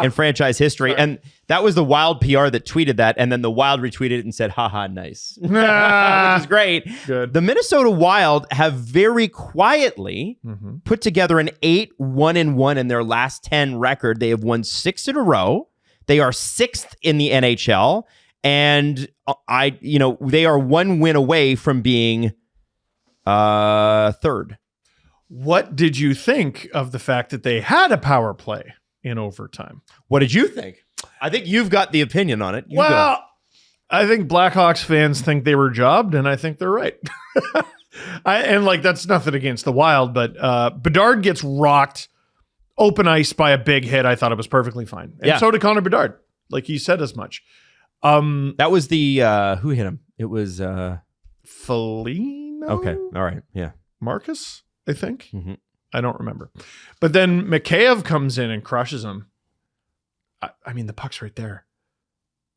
in franchise history. Sorry. And that was the Wild PR that tweeted that, and then the Wild retweeted it and said, haha, nice. Which is great. Good. The Minnesota Wild have very quietly put together an 8-1-1 in their last 10 record. They have won 6 in a row. They are 6th in the NHL. And they are 1 win away from being 3rd. What did you think of the fact that they had a power play in overtime? What did you think? I think you've got the opinion on it. I think Blackhawks fans think they were jobbed, and I think they're right. That's nothing against the Wild, but Bedard gets rocked open ice by a big hit. I thought it was perfectly fine. And so did Connor Bedard. Like, he said as much. That was the who hit him? It was Felino. Okay, all right, yeah, Marcus, I think. Mm-hmm. I don't remember. But then Mikheyev comes in and crushes him. I mean, the puck's right there.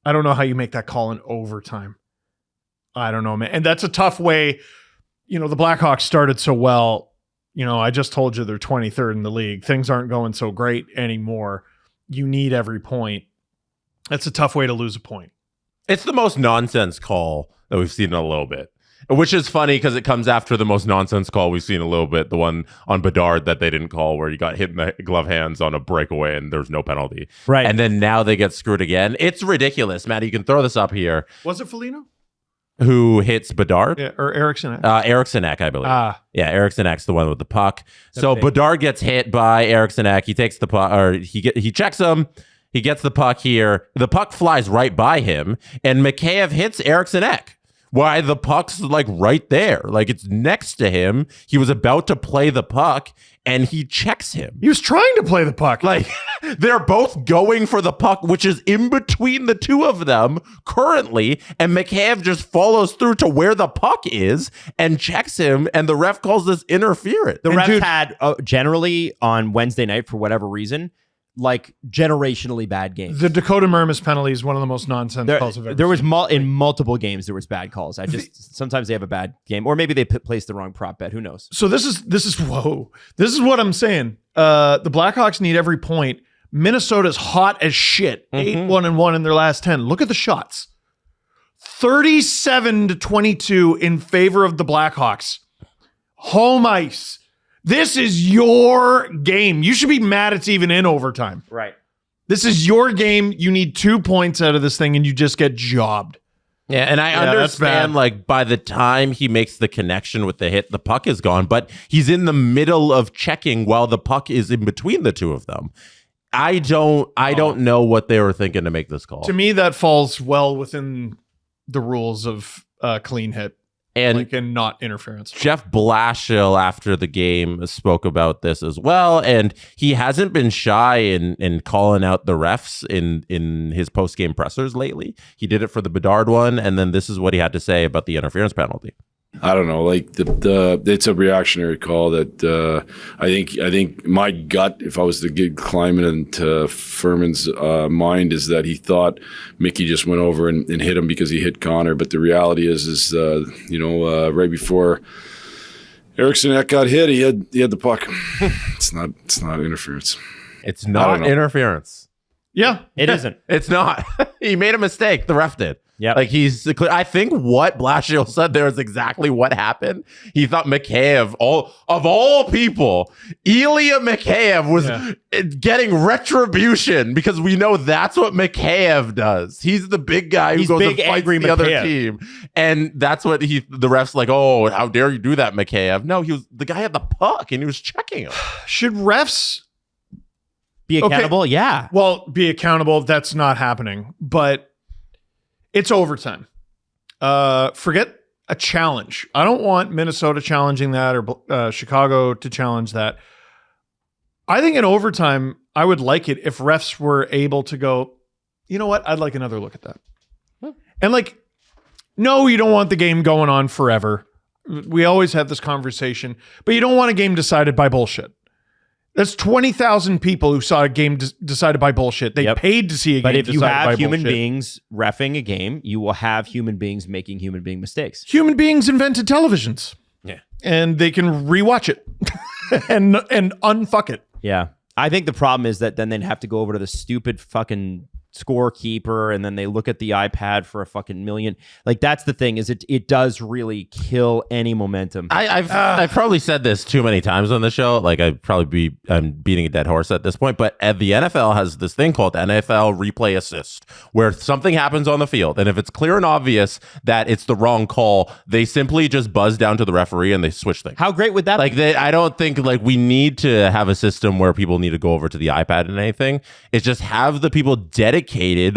I don't know how you make that call in overtime. I don't know, man. And that's a tough way. The Blackhawks started so well. I just told you they're 23rd in the league. Things aren't going so great anymore. You need every point. That's a tough way to lose a point. It's the most nonsense call that we've seen in a little bit, which is funny because it comes after the most nonsense call we've seen a little bit, the one on Bedard that they didn't call where you got hit in the glove hands on a breakaway and there's no penalty. Right. And then now they get screwed again. It's ridiculous, Matt. You can throw this up here. Was it Foligno? Who hits Bedard? Yeah, or Eriksson? Eriksson, I believe. Yeah, Eriksson's the one with the puck. So big. Bedard gets hit by Eriksson. He takes the puck, or he checks him. He gets the puck here. The puck flies right by him, and Mikheyev hits Eriksson. Why the puck's like right there, like it's next to him. He was about to play the puck, and he checks him. He was trying to play the puck. Like they're both going for the puck, which is in between the two of them currently, and Mikheyev just follows through to where the puck is and checks him, and the ref calls this interference. The refs had generally on Wednesday night, for whatever reason, like generationally bad games. The Dakota Mermis penalty is one of the most nonsense calls I've ever There was seen. in multiple games there was bad calls. Sometimes they have a bad game, or maybe they placed the wrong prop bet. Who knows? So this is whoa. This is what I'm saying. The Blackhawks need every point. Minnesota's hot as shit. 8-1-1 in their last 10. Look at the shots. 37-22 in favor of the Blackhawks. Home ice. This is your game. You should be mad it's even in overtime. Right. This is your game. You need 2 points out of this thing and you just get jobbed. Yeah, and I understand, like, by the time he makes the connection with the hit, the puck is gone, but he's in the middle of checking while the puck is in between the two of them. I don't know what they were thinking to make this call. To me, that falls well within the rules of clean hit. And not interference. Jeff Blashill, after the game, spoke about this as well, and he hasn't been shy in calling out the refs in his post-game pressers lately. He did it for the Bedard one, and then this is what he had to say about the interference penalty. I don't know, like it's a reactionary call that I think my gut, if I was to get climbing into Furman's mind, is that he thought Mickey just went over and hit him because he hit Connor. But the reality is right before Eriksson got hit, he had the puck. It's not interference. It's not interference. Yeah, it isn't. It's not. He made a mistake. The ref did. Yeah, like I think what Blashill said there is exactly what happened. He thought Mikheyev, of all people, Ilya Mikheyev was getting retribution because we know that's what Mikheyev does. He's the big guy who goes and fights the other team, and that's what the refs like. Oh, how dare you do that, Mikheyev? No, he was the guy had the puck and he was checking him. Should refs be accountable? Okay. Yeah. Well, be accountable. That's not happening, but. It's overtime. Forget a challenge. I don't want Minnesota challenging that or Chicago to challenge that. I think in overtime, I would like it if refs were able to go, you know what? I'd like another look at that. And no, you don't want the game going on forever. We always have this conversation, but you don't want a game decided by bullshit. That's 20,000 people who saw a game decided by bullshit. They paid to see a game decided by bullshit. But if you have human beings reffing a game, you will have human beings making human being mistakes. Human beings invented televisions. Yeah. And they can rewatch it and unfuck it. Yeah. I think the problem is that then they'd have to go over to the stupid fucking scorekeeper and then they look at the iPad for a fucking million. Like that's the thing is it does really kill any momentum. I've probably said this too many times on the show. Like I'm beating a dead horse at this point, but the NFL has this thing called NFL replay assist where something happens on the field and if it's clear and obvious that it's the wrong call, they simply just buzz down to the referee and they switch things. How great would that be? I don't think we need to have a system where people need to go over to the iPad and anything. It's just have the people dedicated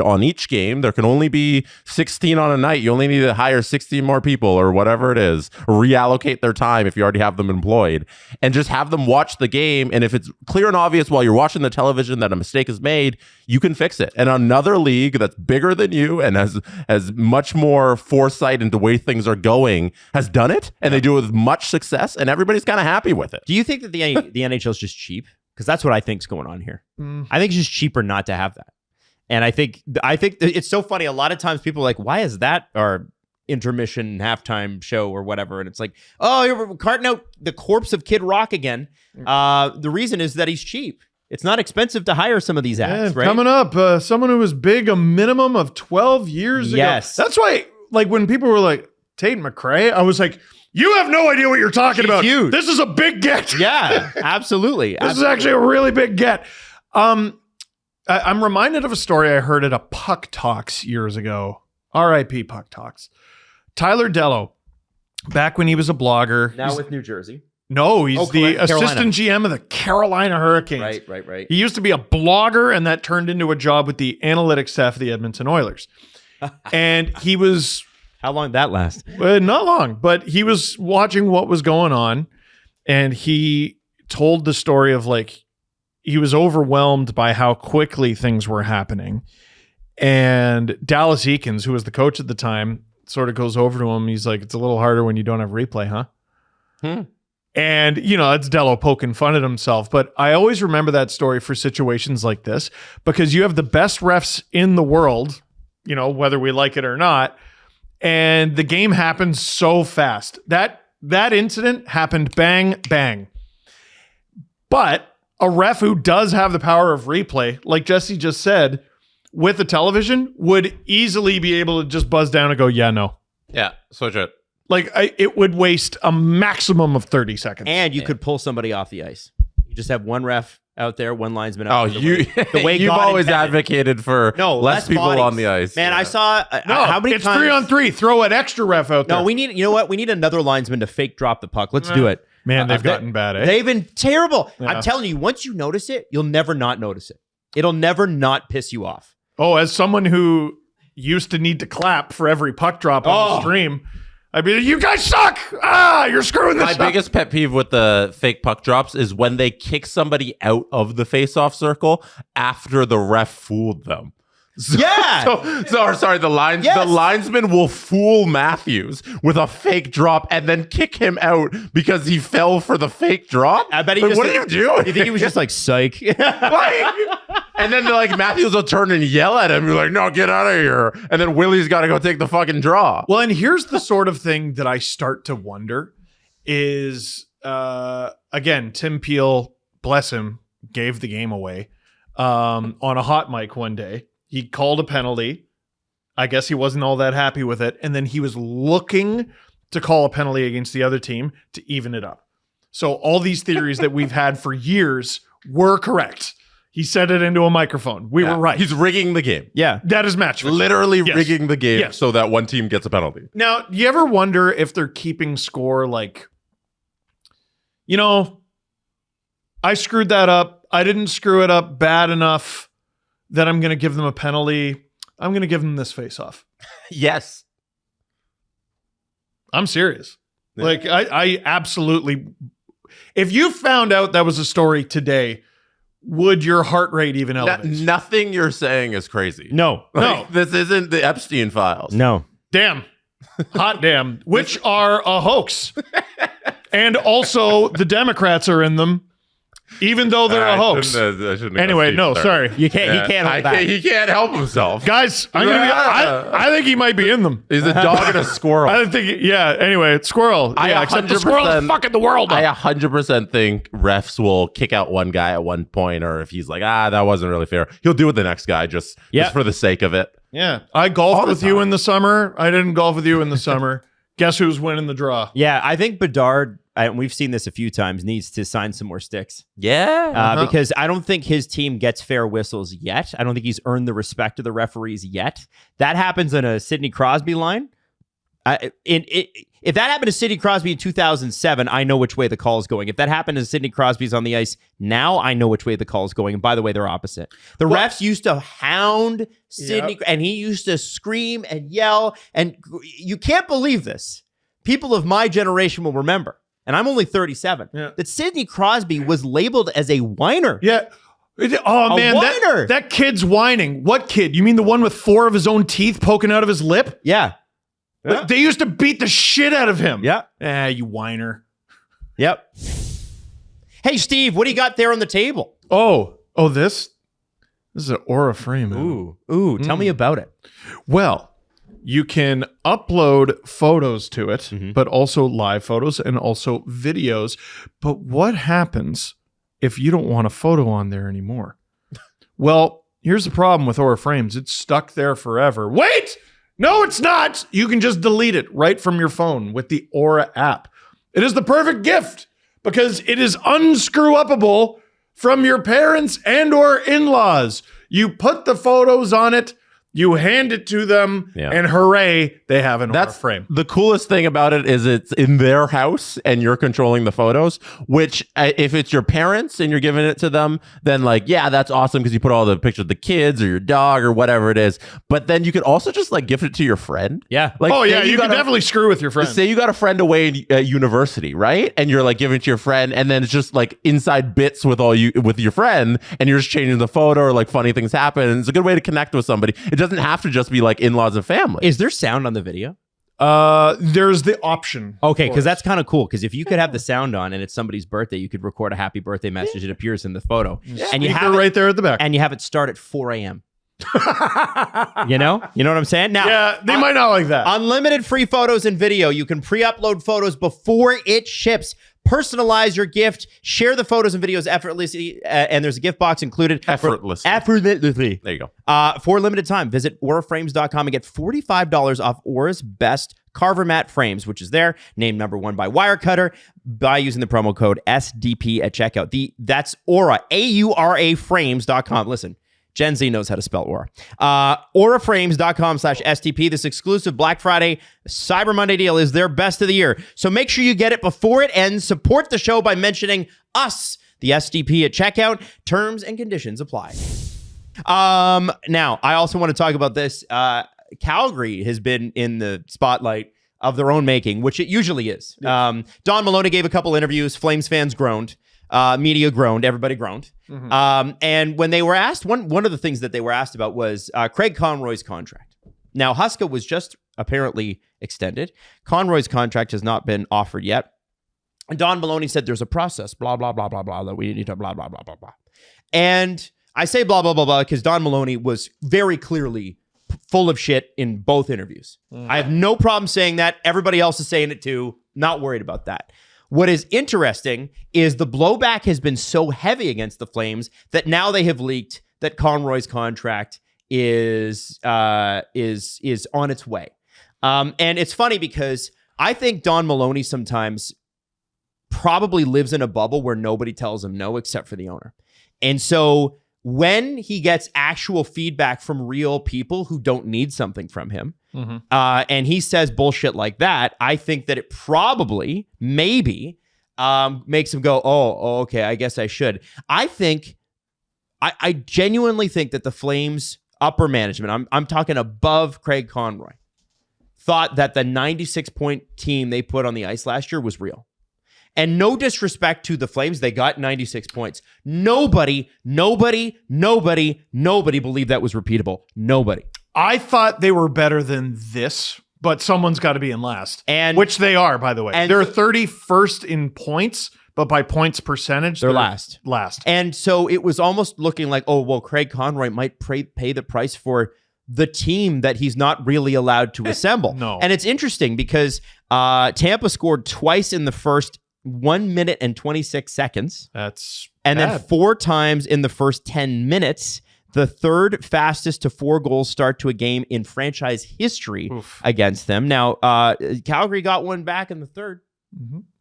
on each game. There can only be 16 on a night. You only need to hire 16 more people or whatever it is. Reallocate their time if you already have them employed and just have them watch the game. And if it's clear and obvious while you're watching the television that a mistake is made, you can fix it. And another league that's bigger than you and has much more foresight into the way things are going has done it. And they do it with much success and everybody's kind of happy with it. Do you think that the NHL is just cheap? Because that's what I think is going on here. I think it's just cheaper not to have that. And I think it's so funny. A lot of times people are like, why is that? Or intermission halftime show or whatever, and it's like, oh, you're carting out the corpse of Kid Rock again. The reason is that he's cheap. It's not expensive to hire some of these acts, right? Coming up, someone who was big a minimum of 12 years ago. Yes. That's why, like, when people were like, Tate McRae, I was like, you have no idea what you're talking about. Huge. This is a big get. Yeah, absolutely. This is actually a really big get. I'm reminded of a story I heard at a Puck Talks years ago. R.I.P. Puck Talks. Tyler Dello, back when he was a blogger. Now with New Jersey. No, he's the Carolina. assistant GM of the Carolina Hurricanes. Right. He used to be a blogger, and that turned into a job with the analytics staff of the Edmonton Oilers. And he was... How long did that last? Not long, but he was watching what was going on, and he told the story of, like, he was overwhelmed by how quickly things were happening. And Dallas Eakins, who was the coach at the time, sort of goes over to him. He's like, it's a little harder when you don't have replay, huh? And, you know, it's Dello poking fun at himself. But I always remember that story for situations like this, because you have the best refs in the world, you know, whether we like it or not. And the game happens so fast. That incident happened bang, bang. But a ref who does have the power of replay, like Jesse just said, with the television, would easily be able to just buzz down and go, yeah, no. Yeah, switch it. Like, it would waste a maximum of 30 seconds. And you could pull somebody off the ice. You just have one ref out there, one linesman Oh, out there. The way you've God always intended. advocated for less people bodies. on the ice. Man, Yeah. I saw how many it's times... 3-on-3. Throw an extra ref out there. No, we need, you know what? We need another linesman to fake drop the puck. Let's do it. Man, they've gotten bad, eh? They've been terrible. Yeah. I'm telling you, once you notice it, you'll never not notice it. It'll never not piss you off. Oh, as someone who used to need to clap for every puck drop on the stream, I'd be like, you guys suck! You're screwing this My up. biggest pet peeve with the fake puck drops is when they kick somebody out of the face-off circle after the ref fooled them. Yeah. The linesman will fool Matthews with a fake drop and then kick him out because he fell for the fake drop. I bet he Like, just... what are you doing? You think he was just like, psych? And then like Matthews will turn and yell at him. You're like, no, get out of here. And then Willie's got to go take the fucking draw. Well, and here's the sort of thing that I start to wonder is, again, Tim Peel, bless him, gave the game away on a hot mic one day. He called a penalty. I guess he wasn't all that happy with it. And then he was looking to call a penalty against the other team to even it up. So all these theories that we've had for years were correct. He said it into a microphone. We were right. He's rigging the game. Yeah. That is match fixing. Literally Yes. rigging the game Yes. so that one team gets a penalty. Now, do you ever wonder if they're keeping score like, you know, I screwed that up. I didn't screw it up bad enough that I'm going to give them a penalty. I'm going to give them this face-off. Yes. I'm serious. Like, I absolutely... If you found out that was a story today, would your heart rate even elevate? Nothing you're saying is crazy. No. Like, this isn't the Epstein files. No. Damn. Hot damn. Which are a hoax. And also, the Democrats are in them, even though they're a hoax. I shouldn't Anyway, no, sorry. You can't. He can't hold back. He can't help himself. Guys, I think he might be in them. He's a dog and a squirrel. I think, yeah, anyway, squirrel. Yeah, except the squirrel is fucking the world up. I 100% think refs will kick out one guy at one point, or if he's like, that wasn't really fair, he'll do it the next guy just for the sake of it. Yeah. I golfed with you in the summer. I didn't golf with you in the summer. Guess who's winning the draw? Yeah, I think Bedard, and we've seen this a few times, needs to sign some more sticks. Yeah. Because I don't think his team gets fair whistles yet. I don't think he's earned the respect of the referees yet. That happens on a Sidney Crosby line. If that happened to Sidney Crosby in 2007, I know which way the call is going. If that happened to Sidney Crosby's on the ice now, I know which way the call is going. And by the way, they're opposite. The refs used to hound Sidney, and he used to scream and yell. And you can't believe this. People of my generation will remember, and I'm only 37, that Sidney Crosby was labeled as a whiner. Yeah. Oh, man, whiner. that kid's whining. What kid? You mean the one with 4 of his own teeth poking out of his lip? Yeah. They used to beat the shit out of him. Yeah. You whiner. Yep. Hey, Steve, what do you got there on the table? Oh, this is an Aura frame. Ooh, tell me about it. Well, You can upload photos to it, but also live photos and also videos. But what happens if you don't want a photo on there anymore? Well, here's the problem with Aura Frames. It's stuck there forever. Wait! No, it's not. You can just delete it right from your phone with the Aura app. It is the perfect gift because it is unscrew-upable from your parents and or in-laws. You put the photos on it, you hand it to them, and hooray, they have an Aura frame. The coolest thing about it is it's in their house and you're controlling the photos, which if it's your parents and you're giving it to them, then like, yeah, that's awesome because you put all the pictures of the kids or your dog or whatever it is. But then you could also just like gift it to your friend. Yeah. Like, you can definitely screw with your friend. Say you got a friend away at university, right? And you're like giving it to your friend and then it's just like inside bits with your friend and you're just changing the photo or like funny things happen. And it's a good way to connect with somebody. It doesn't have to just be like in-laws and family. Is there sound on the video? There's the option. Okay, because that's kind of cool. Because if you could have the sound on and it's somebody's birthday, you could record a happy birthday message. It appears in the photo, and you have it right there at the back, and you have it start at 4 a.m. You know what I'm saying? Now, yeah, they might not like that. Unlimited free photos and video. You can pre-upload photos before it ships. Personalize your gift. Share the photos and videos effortlessly, and there's a gift box included. Effortlessly. There you go. For a limited time, visit auraframes.com and get $45 off Aura's best Carver Mat frames, which is there, named #1 by Wirecutter, by using the promo code SDP at checkout. That's Aura, AURA frames.com. Listen, Gen Z knows how to spell Aura. Auraframes.com/STP. This exclusive Black Friday Cyber Monday deal is their best of the year. So make sure you get it before it ends. Support the show by mentioning us, the SDP at checkout. Terms and conditions apply. Now, I also want to talk about this. Calgary has been in the spotlight of their own making, which it usually is. Yes. Don Maloney gave a couple interviews. Flames fans groaned. Media groaned. Everybody groaned. And when they were asked, one of the things that they were asked about was Craig Conroy's contract. Now, Huska was just apparently extended. Conroy's contract has not been offered yet. And Don Maloney said there's a process, blah, blah, blah, blah, blah, that we need to blah, blah, blah, blah, blah. And I say blah, blah, blah, blah, because Don Maloney was very clearly full of shit in both interviews. I have no problem saying that. Everybody else is saying it too. Not worried about that. What is interesting is the blowback has been so heavy against the Flames that now they have leaked that Conroy's contract is on its way. And it's funny because I think Don Maloney sometimes probably lives in a bubble where nobody tells him no except for the owner. And so when he gets actual feedback from real people who don't need something from him, and he says bullshit like that, I think that it probably, maybe, makes him go, oh, okay, I guess I should. I genuinely think that the Flames upper management, I'm talking above Craig Conroy, thought that the 96-point team they put on the ice last year was real. And no disrespect to the Flames, they got 96 points. Nobody believed that was repeatable. Nobody. I thought they were better than this, but someone's got to be in last. Which they are, by the way. They're 31st in points, but by points percentage, they're last. And And so it was almost looking like, oh, well, Craig Conroy might pay the price for the team that he's not really allowed to assemble. No. And it's interesting because Tampa scored twice in the first 1 minute and 26 seconds. That's and bad. then 4 times in the first 10 minutes. The third fastest to 4 goals start to a game in franchise history against them. Now, Calgary got one back in the third,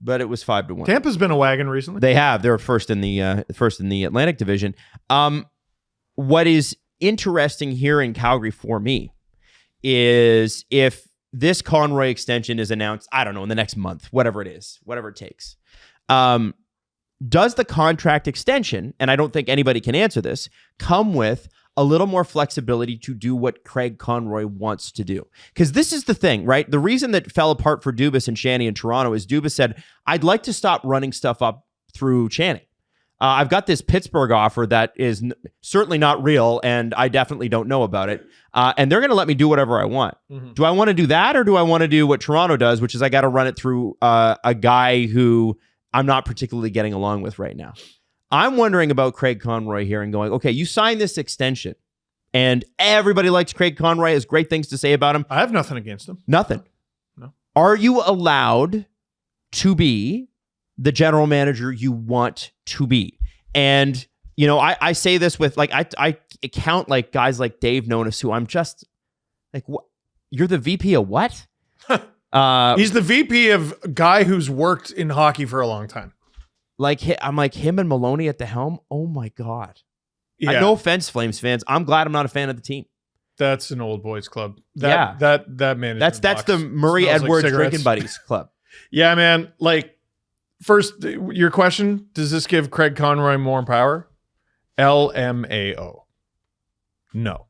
but it was 5-1. Tampa's been a wagon recently. They have. They're first in the Atlantic Division. What is interesting here in Calgary for me is if this Conroy extension is announced, I don't know, in the next month, whatever it is, whatever it takes. Does the contract extension, and I don't think anybody can answer this, come with a little more flexibility to do what Craig Conroy wants to do? Because this is the thing, right? The reason that fell apart for Dubas and Shanny in Toronto is Dubas said, I'd like to stop running stuff up through Shanny. I've got this Pittsburgh offer that is certainly not real, and I definitely don't know about it. And they're going to let me do whatever I want. Do I want to do that, or do I want to do what Toronto does, which is I got to run it through a guy who I'm not particularly getting along with right now? I'm wondering about Craig Conroy here and going, okay, you signed this extension, And everybody likes Craig Conroy, has great things to say about him. I have nothing against him. Nothing. No. Are you allowed to be the general manager you want to be? And, you know, I say this with, like, I count, like, guys like Dave Nonis, who I'm just, like, what? You're the VP of what? He's the VP of a guy who's worked in hockey for a long time. Like, I'm like, him and Maloney at the helm? Oh, my God. Yeah. No offense, Flames fans. I'm glad I'm not a fan of the team. That's an old boys club. Yeah. That management That's box the Murray smells like Edwards cigarettes. Drinking Buddies club. Yeah, man. Like, first, your question, does this give Craig Conroy more power? LMAO. No.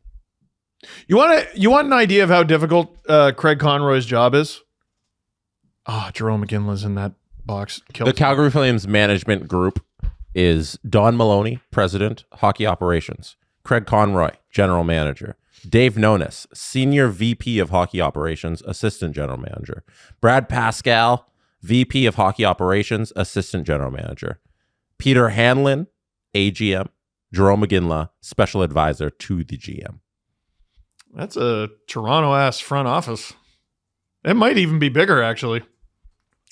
You want an idea of how difficult Craig Conroy's job is? Jerome McGinley's in that box. The Calgary Flames management group is Don Maloney, president, hockey operations. Craig Conroy, general manager. Dave Nonis, senior VP of hockey operations, assistant general manager. Brad Pascal, VP of hockey operations, assistant general manager. Peter Hanlon, AGM. Jerome McGinley, special advisor to the GM. That's a Toronto-ass front office. It might even be bigger, actually.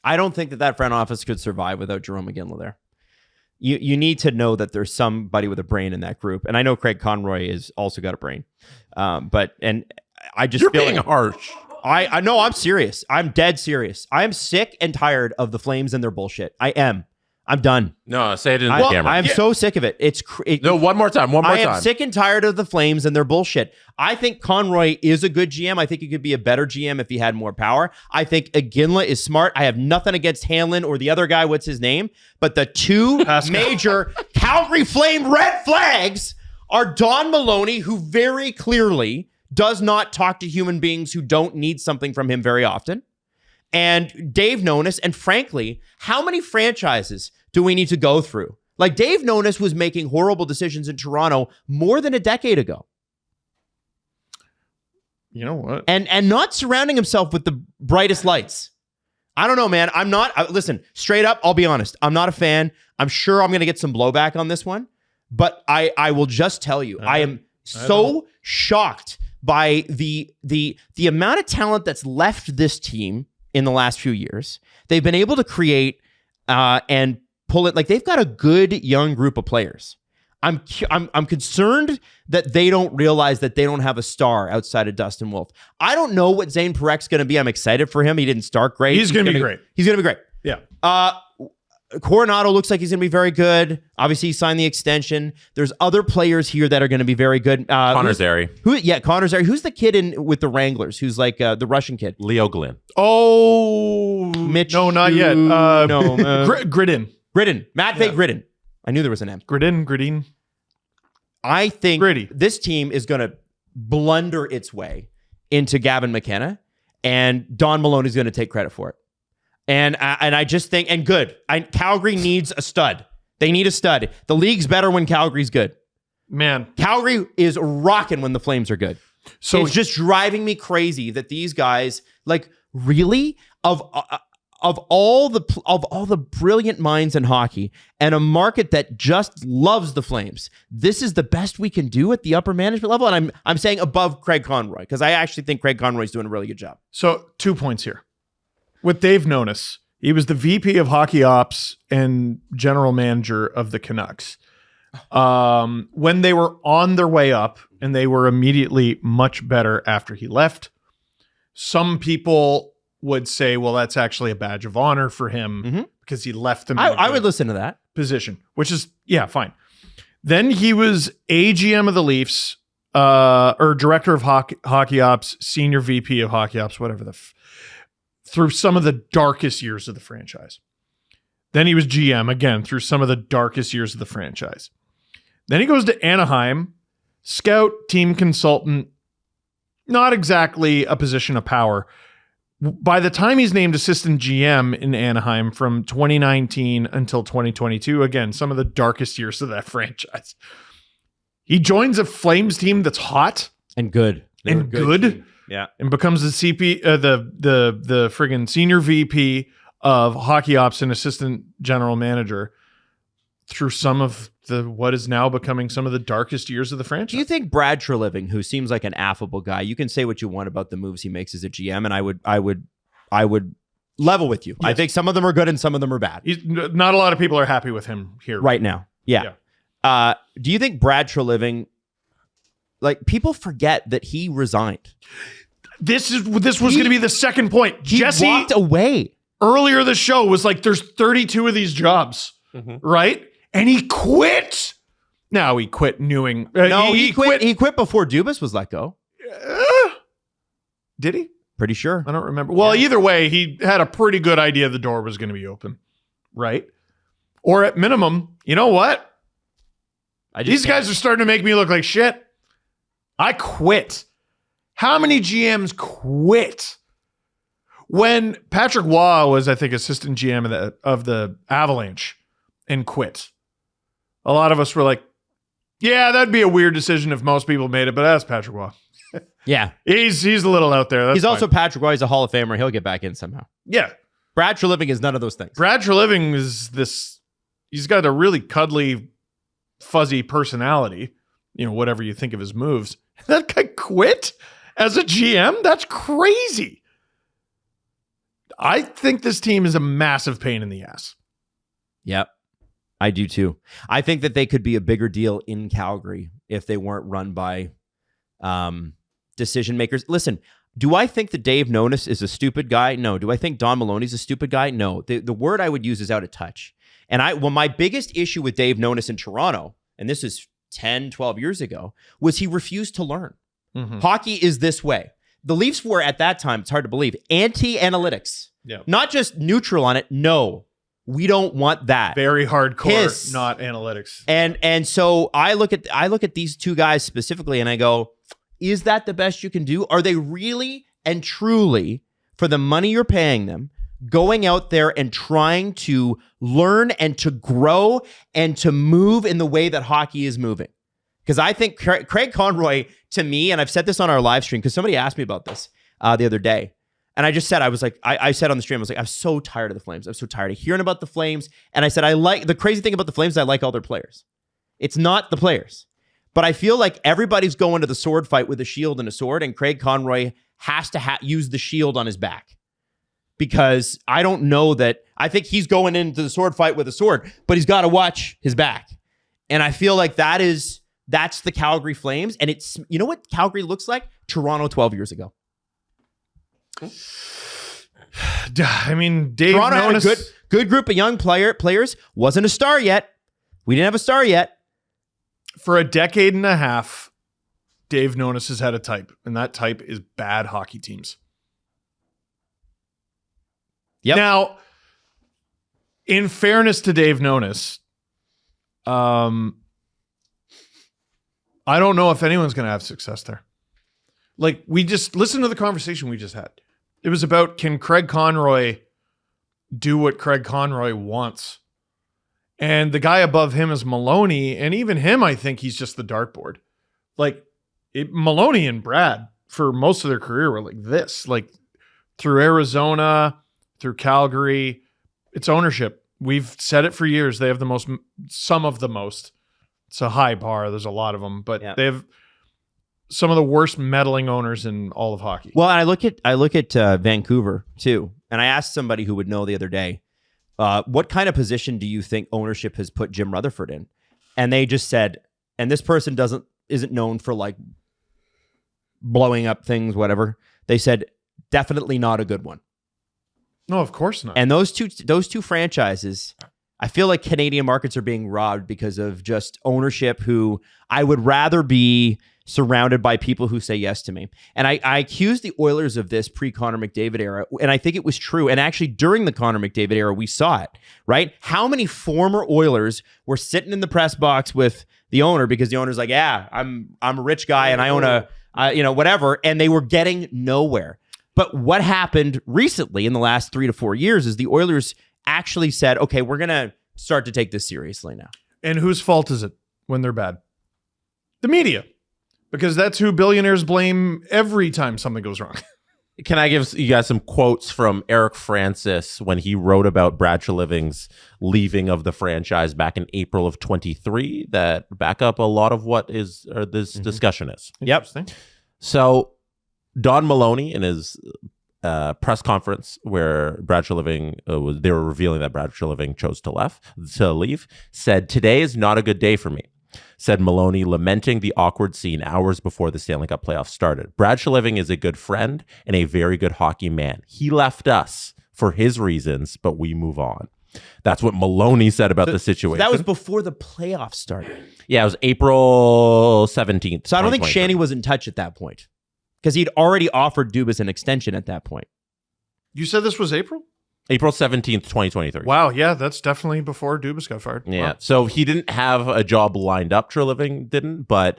I don't think that front office could survive without Jerome McGinley there. You need to know that there's somebody with a brain in that group. And I know Craig Conroy has also got a brain. But I just You're feel being like harsh. I know, I'm serious. I'm dead serious. I am sick and tired of the Flames and their bullshit. I am. I'm done. No, say it in the camera. I'm so sick of it. No, one more time. I am sick and tired of the Flames and their bullshit. I think Conroy is a good GM. I think he could be a better GM if he had more power. I think Iginla is smart. I have nothing against Hanlon or the other guy. What's his name? But the two major Calgary Flame red flags are Don Maloney, who very clearly does not talk to human beings who don't need something from him very often, and Dave Nonis. And frankly, how many franchises do we need to go through? Like, Dave Nonis was making horrible decisions in Toronto more than a decade ago. You know what? And not surrounding himself with the brightest lights. I don't know, man. I'm not, listen, straight up, I'll be honest. I'm not a fan. I'm sure I'm going to get some blowback on this one, but I will just tell you, I am so shocked by the amount of talent that's left this team in the last few years. They've been able to create and pull it. Like, they've got a good young group of players. I'm concerned that they don't realize that they don't have a star outside of Dustin Wolf. I don't know what Zane Parek's going to be. I'm excited for him. He didn't start great. He's going to be great. He's going to be great. Yeah. Coronado looks like he's going to be very good. Obviously, he signed the extension. There's other players here that are going to be very good. Connor Zary. Connor Zary. Who's the kid with the Wranglers? Who's like the Russian kid? Leo Glynn. Oh, Mitch. No, not yet. Gridden. Matvey Gridden. I knew there was an M. Gridden. I think Gritty. This team is going to blunder its way into Gavin McKenna, and Don Malone is going to take credit for it. And I just think, and good. Calgary needs a stud. They need a stud. The league's better when Calgary's good. Man. Calgary is rocking when the Flames are good. So it's just driving me crazy that these guys, like, really, of all the brilliant minds in hockey and a market that just loves the Flames, this is the best we can do at the upper management level. And I'm saying above Craig Conroy, because I actually think Craig Conroy's doing a really good job. So 2 points here. With Dave Nonis, he was the VP of hockey ops and general manager of the Canucks. When they were on their way up, and they were immediately much better after he left. Some people would say, well, that's actually a badge of honor for him because he left them. I would listen to that position, which is, yeah, fine. Then he was AGM of the Leafs, or director of hockey ops, senior VP of hockey ops, whatever through some of the darkest years of the franchise. Then he was GM again through some of the darkest years of the franchise. Then he goes to Anaheim, scout, team consultant, not exactly a position of power. By the time he's named assistant GM in Anaheim from 2019 until 2022, again, some of the darkest years of that franchise, he joins a Flames team that's hot and good. And good. Yeah. And becomes the the friggin' senior VP of hockey ops and assistant general manager through some of what is now becoming some of the darkest years of the franchise. Do you think Brad Treliving, who seems like an affable guy, you can say what you want about the moves he makes as a GM, and I would level with you. Yes. I think some of them are good and some of them are bad. Not a lot of people are happy with him here right now. Yeah. Do you think Brad Treliving, like, people forget that he resigned? This was going to be the second point. Jesse walked away earlier. The show was like, there's 32 of these jobs, right? And he quit. No, he quit knowing. No, he quit. He quit before Dubas was let go. Did he? Pretty sure. I don't remember. Well, either way, he had a pretty good idea the door was going to be open, right? Or at minimum, you know what? These guys are starting to make me look like shit. I quit. How many GMs quit? When Patrick Waugh was, I think, assistant GM of the Avalanche and quit, a lot of us were like, yeah, that'd be a weird decision if most people made it, but that's Patrick Waugh. Yeah. He's a little out there. He's also Patrick Waugh. He's a Hall of Famer. He'll get back in somehow. Yeah. Brad Treliving is none of those things. Brad Treliving is he's got a really cuddly, fuzzy personality, whatever you think of his moves. That guy quit as a GM? That's crazy. I think this team is a massive pain in the ass. Yep. I do too. I think that they could be a bigger deal in Calgary if they weren't run by decision makers. Listen, do I think that Dave Nonis is a stupid guy? No. Do I think Don Maloney's a stupid guy? No. The word I would use is out of touch. And my biggest issue with Dave Nonis in Toronto, and this is 10, 12 years ago, was he refused to learn. Mm-hmm. Hockey is this way. The Leafs were, at that time, it's hard to believe, anti-analytics. Yeah. Not just neutral on it. No. We don't want that. Very hardcore, not analytics. And so I look at these two guys specifically and I go, is that the best you can do? Are they really and truly, for the money you're paying them, going out there and trying to learn and to grow and to move in the way that hockey is moving? Because I think Craig Conroy, to me, and I've said this on our live stream, because somebody asked me about this the other day. And I just said, I said on the stream, I was like, I'm so tired of the Flames. I'm so tired of hearing about the Flames. And I said, the crazy thing about the Flames is I like all their players. It's not the players. But I feel like everybody's going to the sword fight with a shield and a sword, and Craig Conroy has to use the shield on his back. Because I don't know that, I think he's going into the sword fight with a sword, but he's got to watch his back. And I feel like that's the Calgary Flames. And it's, you know what Calgary looks like? Toronto 12 years ago. I mean, Dave Toronto Nonis, had a good group of young players. Wasn't a star yet. We didn't have a star yet. For a decade and a half, Dave Nonis has had a type, and that type is bad hockey teams. Yep. Now, in fairness to Dave Nonis, I don't know if anyone's going to have success there. Like, we just listen to the conversation we just had. It was about, can Craig Conroy do what Craig Conroy wants? And the guy above him is Maloney. And even him, I think he's just the dartboard. Like, Maloney and Brad, for most of their career, were like this. Like, through Arizona, through Calgary, it's ownership. We've said it for years. They have some of the most. It's a high bar. There's a lot of them. But they have some of the worst meddling owners in all of hockey. Well, I look at Vancouver too, and I asked somebody who would know the other day, what kind of position do you think ownership has put Jim Rutherford in? And they just said, and this person isn't known for like blowing up things, whatever. They said definitely not a good one. No, of course not. And those two franchises, I feel like Canadian markets are being robbed because of just ownership who I would rather be surrounded by people who say yes to me. And I accused the Oilers of this pre-Connor McDavid era, and I think it was true. And actually, during the Connor McDavid era, we saw it, right? How many former Oilers were sitting in the press box with the owner because the owner's like, yeah, I'm a rich guy and I own whatever, and they were getting nowhere. But what happened recently in the last 3 to 4 years is the Oilers actually said, okay, we're going to start to take this seriously now. And whose fault is it when they're bad? The media. Because that's who billionaires blame every time something goes wrong. Can I give you guys some quotes from Eric Francis when he wrote about Brad Treliving's leaving of the franchise back in April of 23 that back up a lot of what this discussion is? Yep. So Don Maloney in his press conference where Brad Treliving they were revealing that Brad Treliving chose to leave, said, "Today is not a good day for me," said Maloney, lamenting the awkward scene hours before the Stanley Cup playoffs started. "Brad Treliving is a good friend and a very good hockey man. He left us for his reasons, but we move on." That's what Maloney said about the situation. That was before the playoffs started. Yeah, it was April 17th. So I don't think Shanny was in touch at that point because he'd already offered Dubas an extension at that point. You said this was April? April 17th, 2023. Wow, yeah, that's definitely before Dubas got fired. Yeah, Wow. so he didn't have a job lined up, Treliving didn't, but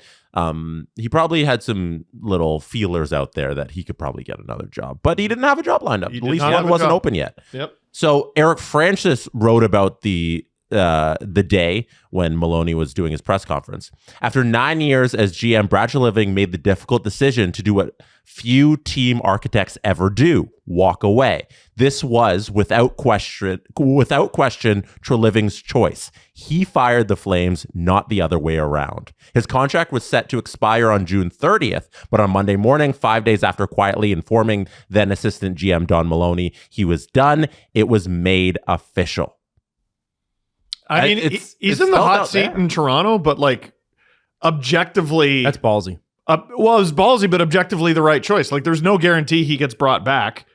he probably had some little feelers out there that he could probably get another job. But he didn't have a job lined up. He At did least not have one a wasn't job. open yet. Yep. So Eric Francis wrote about the day when Maloney was doing his press conference. After 9 years as GM, Brad Treliving made the difficult decision to do what few team architects ever do: walk away. This was, without question, Treliving's choice. He fired the Flames, not the other way around. His contract was set to expire on June 30th, but on Monday morning, 5 days after quietly informing then assistant GM Don Maloney he was done, it was made official. I mean, it's he's in the spelled hot out seat there. in Toronto, but like objectively, That's ballsy. well, it was ballsy, but objectively the right choice. Like, there's no guarantee he gets brought back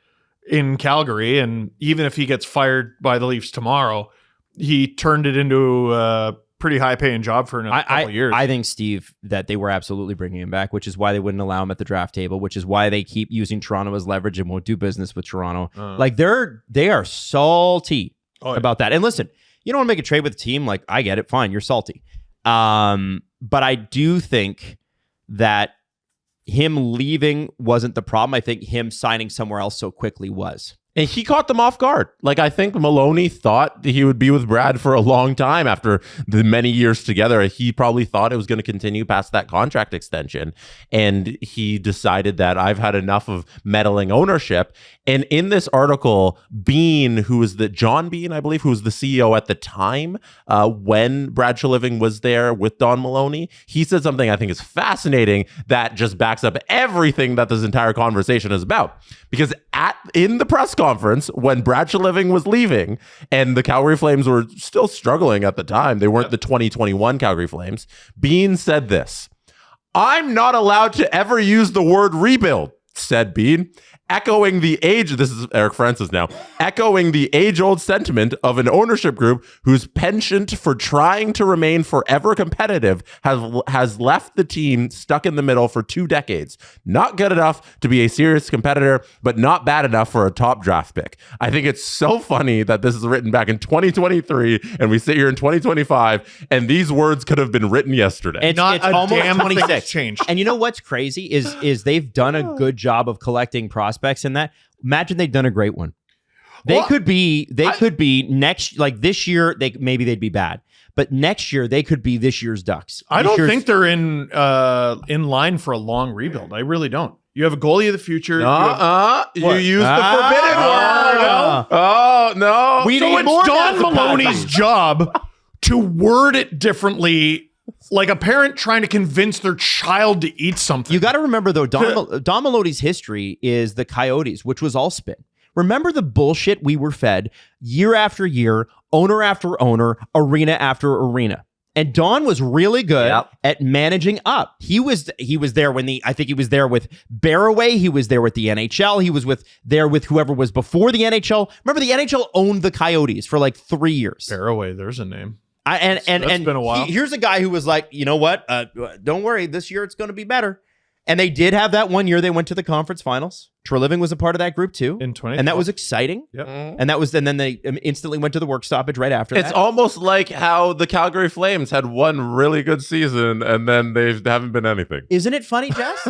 in Calgary, and even if he gets fired by the Leafs tomorrow, he turned it into a pretty high-paying job for another couple years. I think, Steve, that they were absolutely bringing him back, which is why they wouldn't allow him at the draft table, which is why they keep using Toronto as leverage and won't do business with Toronto. Like they are salty about that. And listen, you don't want to make a trade with the team. Like, I get it. Fine. You're salty. But I do think that him leaving wasn't the problem. I think him signing somewhere else so quickly was. And he caught them off guard. Like, I think Maloney thought he would be with Brad for a long time after the many years together. He probably thought it was going to continue past that contract extension. And he decided that I've had enough of meddling ownership. And in this article, John Bean, I believe, who was the CEO at the time when Brad Treliving was there with Don Maloney, he said something I think is fascinating that just backs up everything that this entire conversation is about. Because in the press conference, when Brad Treliving was leaving and the Calgary Flames were still struggling at the time, they weren't the 2021 Calgary Flames, Bean said this: "I'm not allowed to ever use the word rebuild," said Bean, echoing the this is Eric Francis now, echoing the age-old sentiment of an ownership group whose penchant for trying to remain forever competitive has left the team stuck in the middle for 2 decades. Not good enough to be a serious competitor, but not bad enough for a top draft pick. I think it's so funny that this is written back in 2023 and we sit here in 2025 and these words could have been written yesterday. It's Not a almost damn thing's 26. changed. And you know what's crazy is they've done a good job of collecting prospects in that. Imagine they've done a great one. They could be next, like this year, they'd be bad. But next year they could be this year's Ducks. I don't think they're in line for a long rebuild. I really don't. You have a goalie of the future. You used the forbidden word. Oh, no. We So need more it's Don Nazapazes. Maloney's job to word it differently, like a parent trying to convince their child to eat something. You got to remember, though, Don Maloney's history is the Coyotes, which was all spin. Remember the bullshit we were fed year after year, owner after owner, arena after arena. And Don was really good at managing up. He was there when I think he was there with Barraway. He was there with the NHL. He was there with whoever was before the NHL. Remember, the NHL owned the Coyotes for like 3 years. Barraway, there's a name. And That's been a while. Here's a guy who was like, you know what? Don't worry, this year it's going to be better. And they did have that one year they went to the conference finals. Treliving was a part of that group too, In 2012. and that was exciting. Yep. And then they instantly went to the work stoppage right after. It's that. almost like how the Calgary Flames had one really good season and then they haven't been anything. Isn't it funny, Jess?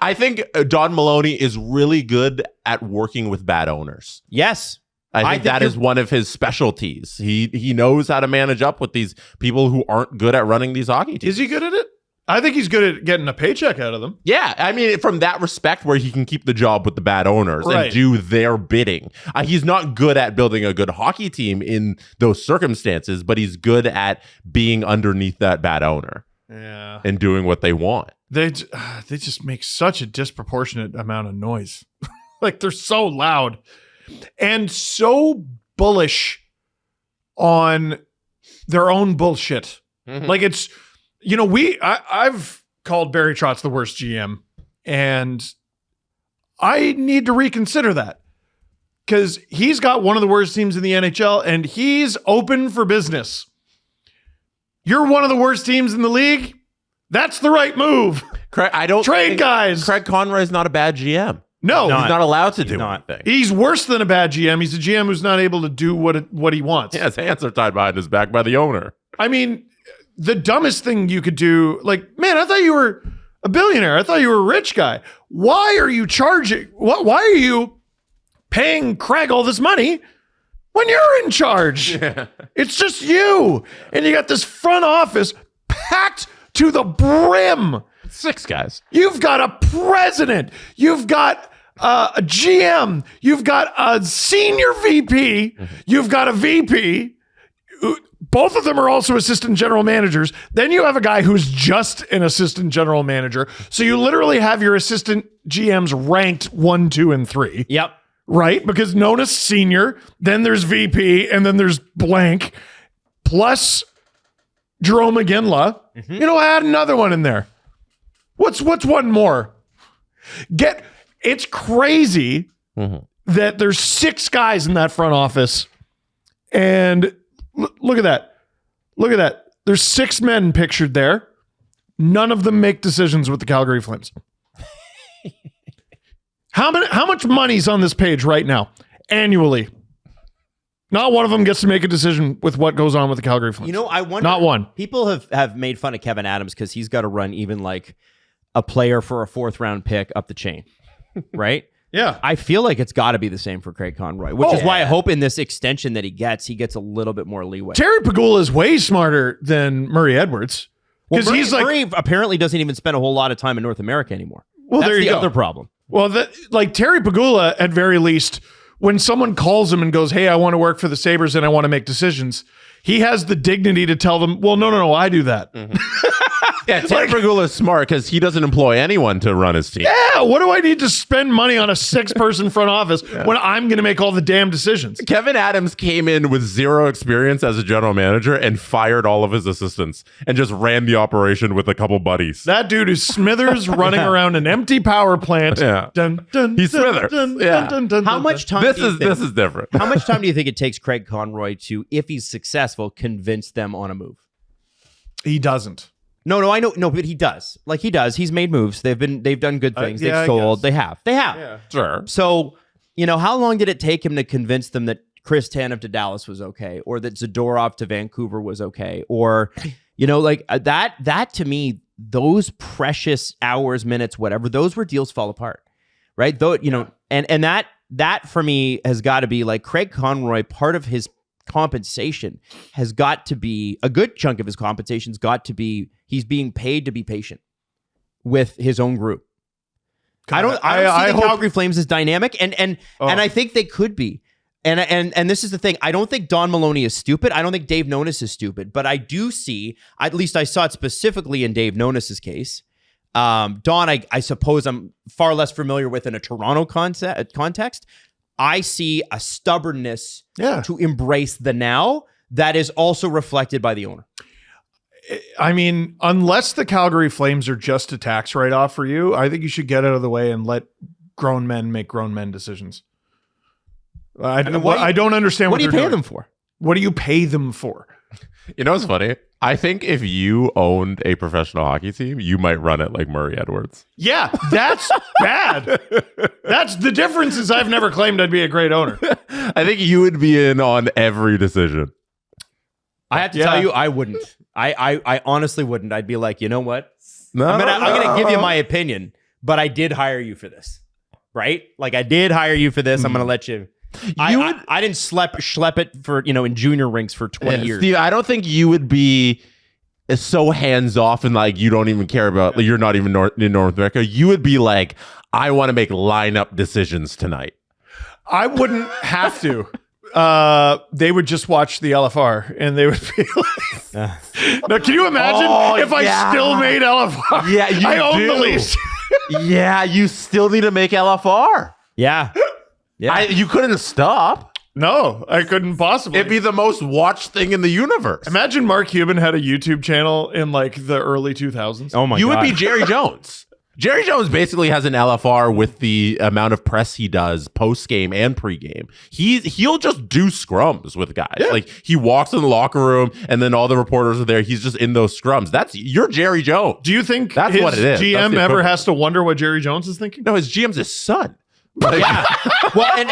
I think Don Maloney is really good at working with bad owners. Yes. I think that is one of his specialties. He knows how to manage up with these people who aren't good at running these hockey teams. Is he good at it? I think he's good at getting a paycheck out of them. Yeah, I mean, from that respect where he can keep the job with the bad owners Right. and do their bidding. He's not good at building a good hockey team in those circumstances, but he's good at being underneath that bad owner Yeah. and doing what they want. They just make such a disproportionate amount of noise. Like, they're so loud and so bullish on their own bullshit. Mhm. Like, it's, you know, I've called Barry Trotz the worst GM, and I need to reconsider that because he's got one of the worst teams in the NHL and he's open for business. You're one of the worst teams in the league. That's the right move. Craig, I don't Trade think guys. Craig Conroy's not a bad GM. No, He's not allowed to do not. anything. he's worse than a bad GM. He's a GM who's not able to do what he wants. Yeah, his hands are tied behind his back by the owner. I mean, the dumbest thing you could do, like, man, I thought you were a billionaire. I thought you were a rich guy. Why are you charging? Why are you paying Craig all this money when you're in charge? It's just you. And you got this front office packed to the brim. 6 guys. You've got a president. You've got a GM. You've got a senior VP. You've got a VP. Both of them are also assistant general managers. Then you have a guy who's just an assistant general manager. So you literally have your assistant GMs ranked 1, 2, and 3. Yep. Right? Because Nona's senior, then there's VP, and then there's blank, plus Jerome McGinley. You know, add another one in there. What's one more? It's crazy that there's 6 guys in that front office, and look at that. Look at that. There's 6 men pictured there. None of them make decisions with the Calgary Flames. How much money's on this page right now annually? Not one of them gets to make a decision with what goes on with the Calgary Flames. You know, I wonder. Not one. People have made fun of Kevin Adams because he's got to run even like a player for a 4th round pick up the chain, right? Yeah. I feel like it's got to be the same for Craig Conroy, which is why I hope in this extension that he gets a little bit more leeway. Terry Pagula is way smarter than Murray Edwards because he's like, Murray apparently doesn't even spend a whole lot of time in North America anymore. Well, That's there you the go. other problem. well, like Terry Pagula, at very least, when someone calls him and goes, "Hey, I want to work for the Sabres and I want to make decisions," he has the dignity to tell them, "Well, no, I do that." Yeah, Terry Pagula is smart because he doesn't employ anyone to run his team. Yeah, what do I need to spend money on a 6-person front office when I'm going to make all the damn decisions? Kevin Adams came in with 0 experience as a general manager and fired all of his assistants and just ran the operation with a couple buddies. That dude is Smithers running around an empty power plant. Yeah. Dun, dun, He's dun, Smithers. dun, Yeah. dun, dun, dun, How dun, much time? This do you is think, this is different. How much time do you think it takes Craig Conroy to, if he's successful, convince them on a move? He doesn't. No, I know, no, but he does. Like he does. He's made moves. They've done good things. yeah, I They've sold. guess. They have. Yeah. Sure. So, you know, how long did it take him to convince them that Chris Tanev to Dallas was okay, or that Zadorov to Vancouver was okay, or, you know, like that to me, those precious hours, minutes, whatever, those were deals fall apart, right? Though, you know, and that for me has got to be like Craig Conroy. Part of his compensation has got to be, a good chunk of his compensation's got to be, he's being paid to be patient with his own group. I don't see the hope- Calgary Flames as dynamic, and I think they could be. And this is the thing. I don't think Don Maloney is stupid. I don't think Dave Nonis is stupid. But I do see, at least I saw it specifically in Dave Nonis's case. Don, I suppose I'm far less familiar with in a Toronto context. I see a stubbornness to embrace the now that is also reflected by the owner. I mean, unless the Calgary Flames are just a tax write-off for you, I think you should get out of the way and let grown men make grown men decisions. I don't understand What do you they're pay doing. them for? What do you pay them for? You know what's funny? I think if you owned a professional hockey team, you might run it like Murray Edwards. Yeah, that's bad. That's the difference is I've never claimed I'd be a great owner. I think you would be in on every decision. I have to tell you, I wouldn't. I honestly wouldn't. I'd be like, you know what? No, I'm gonna give you my opinion, but I did hire you for this, right? Like I did hire you for this. I'm gonna let you. I didn't schlep it for in junior rinks for 20 years. Steve, I don't think you would be is so hands off and like you don't even care about, like, you're not even in North America, you would be like, I want to make lineup decisions tonight. I wouldn't have to. They would just watch the LFR and they would be like, now, can you imagine if I still made LFR? Yeah, you I own do. the Leafs. Yeah, you still need to make LFR. Yeah. You couldn't stop. No, I couldn't possibly. It'd be the most watched thing in the universe. Imagine Mark Cuban had a YouTube channel in like the early 2000s. Oh my God. You would be Jerry Jones. Jerry Jones basically has an LFR with the amount of press he does post game and pre game. He'll just do scrums with guys. Yeah. Like he walks in the locker room and then all the reporters are there. He's just in those scrums. You're Jerry Jones. Do you think That's his what it is. That's GM the ever equivalent. has to wonder what Jerry Jones is thinking? No, his GM's his son. Yeah. Well, and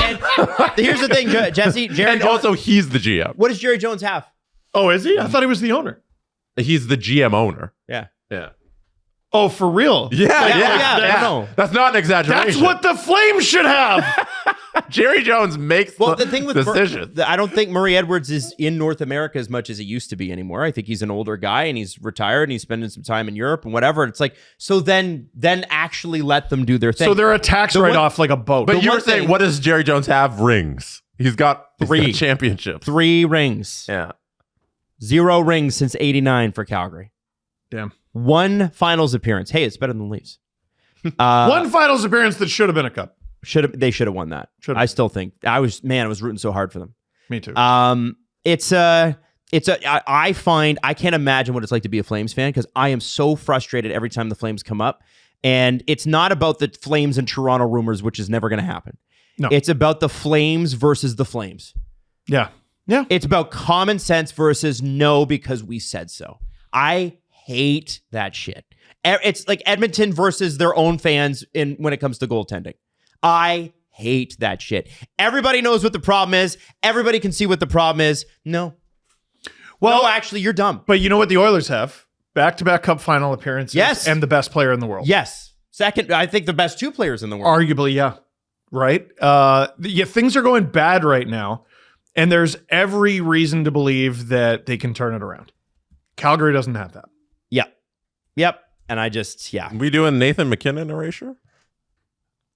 here's the thing, Jesse. Jerry And Jones, also he's the GM. what does Jerry Jones have? Oh, is he? I thought he was the owner. He's the GM owner. Yeah. Yeah. Oh, for real? Yeah. No. That's not an exaggeration. That's what the Flames should have. Jerry Jones makes. Well, the thing with decisions. I don't think Murray Edwards is in North America as much as he used to be anymore. I think he's an older guy and he's retired and he's spending some time in Europe and whatever. It's like, so then actually let them do their thing. So they're a tax write-off like a boat. But you one were saying, thing- what does Jerry Jones have? Rings. He's got 3 championships. 3 rings. Yeah. 0 rings since '89 for Calgary. Damn. 1 finals appearance. Hey, it's better than the Leafs. One finals appearance that should have been a cup. They should have won that. Should've. I still think I was rooting so hard for them. Me too. I find I can't imagine what it's like to be a Flames fan because I am so frustrated every time the Flames come up. And it's not about the Flames and Toronto rumors, which is never going to happen. No. It's about the Flames versus the Flames. Yeah. Yeah. It's about common sense versus no because we said so. I hate that shit. It's like Edmonton versus their own fans when it comes to goaltending. I hate that shit. Everybody knows what the problem is. Everybody can see what the problem is. No. Well, actually, you're dumb. But you know what the Oilers have? Back-to-back cup final appearances. Yes. And the best player in the world. Yes. Second, I think the best 2 players in the world. Arguably, yeah. Right? Things are going bad right now. And there's every reason to believe that they can turn it around. Calgary doesn't have that. Yep. And I just, yeah. We doing Nathan McKinnon erasure?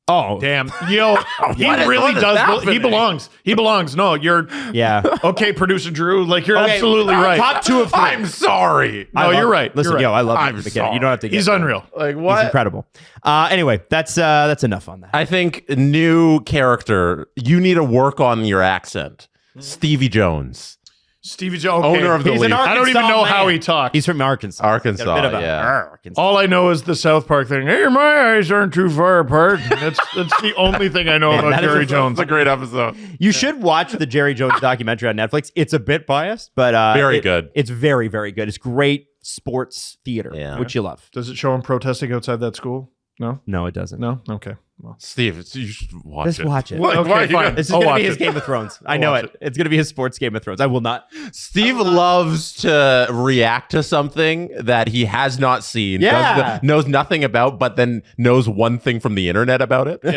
Oh, Damn. Yo, he What is- really what is does. He happening? belongs. He belongs. No, you're yeah. okay, producer Drew. Like, you're Okay, absolutely right. Top 2 of 3. I'm sorry. No, you're right. Listen, You're right. yo, I love I'm Nathan McKinnon. sorry. You don't have to get He's unreal. Like He's what? incredible. Anyway, that's enough on that. I think new character. You need to work on your accent. Stevie Jones. Stevie Jones, okay. Owner of the He's an Leafs. I don't even Arkansas know how man. he talks. He's from Arkansas. Arkansas, Got a bit of a yeah. Arkansas. All I know is the South Park thing. Hey, my eyes aren't too far apart. That's the only thing I know Man, about that is Jerry a- Jones. It's a great episode. You should watch the Jerry Jones documentary on Netflix. It's a bit biased, but Very good. It's very, very good. It's great sports theater, Yeah. which you love. Does it show him protesting outside that school? No? No, it doesn't. No? Okay. Well, Steve, you should watch Just it. watch it. Like, Okay, why are you fine. gonna- This is I'll going to watch be his it. Game of Thrones. I I'll know watch it. It's going to be his sports Game of Thrones. I will not. Steve loves to react to something that he has not seen, Yeah. knows nothing about, but then knows one thing from the internet about it. can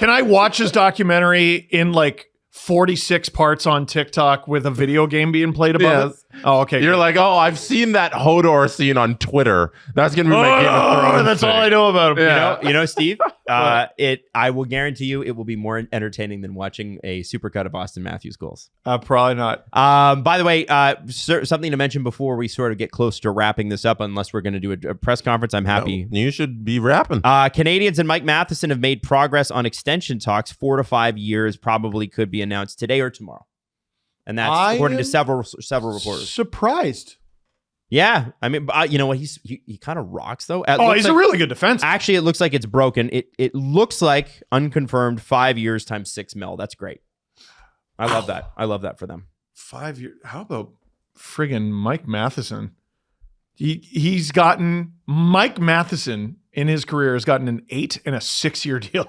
I watch his documentary in like 46 parts on TikTok with a video game being played above Yes. it? Oh, okay. You're good. like, oh, I've seen that Hodor scene on Twitter. That's gonna be my Game of Thrones. that's thing. all I know about him. Yeah. You know, Steve, I will guarantee you it will be more entertaining than watching a supercut of Austin Matthews goals. Probably not. By the way, something to mention before we sort of get close to wrapping this up, unless we're going to do a press conference. I'm happy. You should be rapping. Canadians and Mike Matheson have made progress on extension talks. 4 to 5 years probably could be announced today or tomorrow. And that's according to several reporters. Surprised. Yeah. I mean, you know what? He kind of rocks, though. He's a really good defense. Actually, it looks like it's broken. It looks like unconfirmed 5 years times $6 million. That's great. I love that. I love that for them. 5 years. How about friggin' Mike Matheson? He's gotten Mike Matheson in his career has gotten an 8 and a 6 year deal.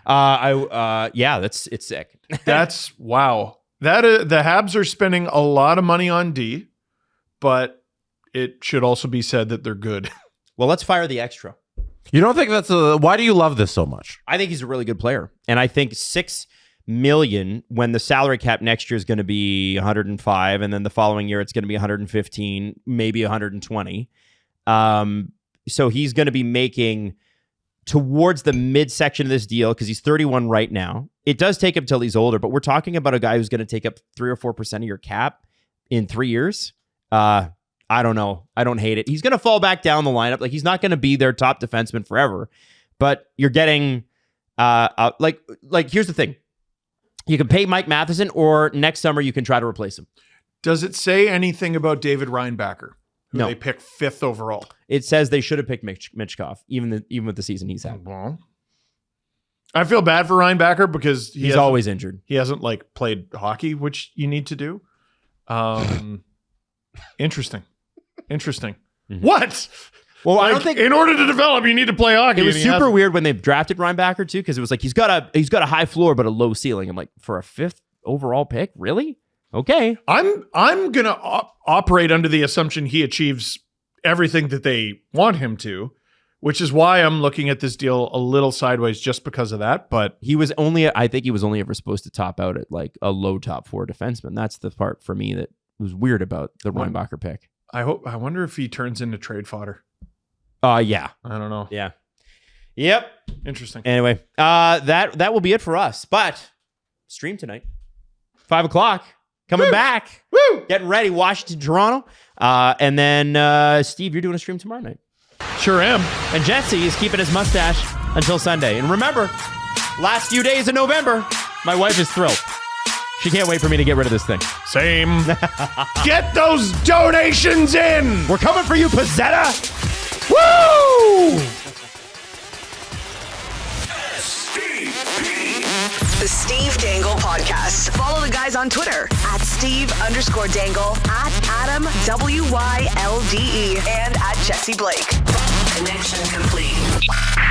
It's sick. That's wow. The Habs are spending a lot of money on D, but it should also be said that they're good. Well, let's fire the extra. You don't think that's why do you love this so much? I think he's a really good player. And I think $6 million when the salary cap next year is going to be 105, and then the following year it's going to be 115, maybe 120. So he's going to be making towards the midsection of this deal because he's 31 right now. It does take him till he's older, but we're talking about a guy who's going to take up 3 or 4% of your cap in 3 years. I don't know. I don't hate it. He's going to fall back down the lineup. Like, he's not going to be their top defenseman forever, but you're getting like here's the thing. You can pay Mike Matheson, or next summer you can try to replace him. Does it say anything about David Reinbacher, who No. they picked 5th overall? It says they should have picked Mitchkov, even with the season he's had. Well, I feel bad for Reinbacher because He's always injured. He hasn't like played hockey, which you need to do. Interesting. Mm-hmm. What? Well, I Like, don't think in order to develop, you need to play hockey. it was and he super hasn't. weird when they drafted Reinbacher too, because it was like he's got a high floor but a low ceiling. I'm like, for a 5th overall pick, really? Okay. I'm gonna operate under the assumption he achieves everything that they want him to, which is why I'm looking at this deal a little sideways just because of that. But I think he was only ever supposed to top out at like a low top 4 defenseman. That's the part for me that was weird about the Reinbacher pick. I wonder if he turns into trade fodder. Yeah. I don't know. Yeah. Yep. Interesting. Anyway, that will be it for us. But stream tonight, 5:00, coming back. Woo! Getting ready, Washington, Toronto. And then Steve, you're doing a stream tomorrow night. Sure am. And Jesse is keeping his mustache until Sunday. And remember, last few days of November, my wife is thrilled. She can't wait for me to get rid of this thing. Same. Get those donations in. We're coming for you, Pizzetta. Woo! The Steve Dangle Podcast. Follow the guys on Twitter at Steve_Dangle, at Adam WYLDE, and at Jesse Blake. Connection complete.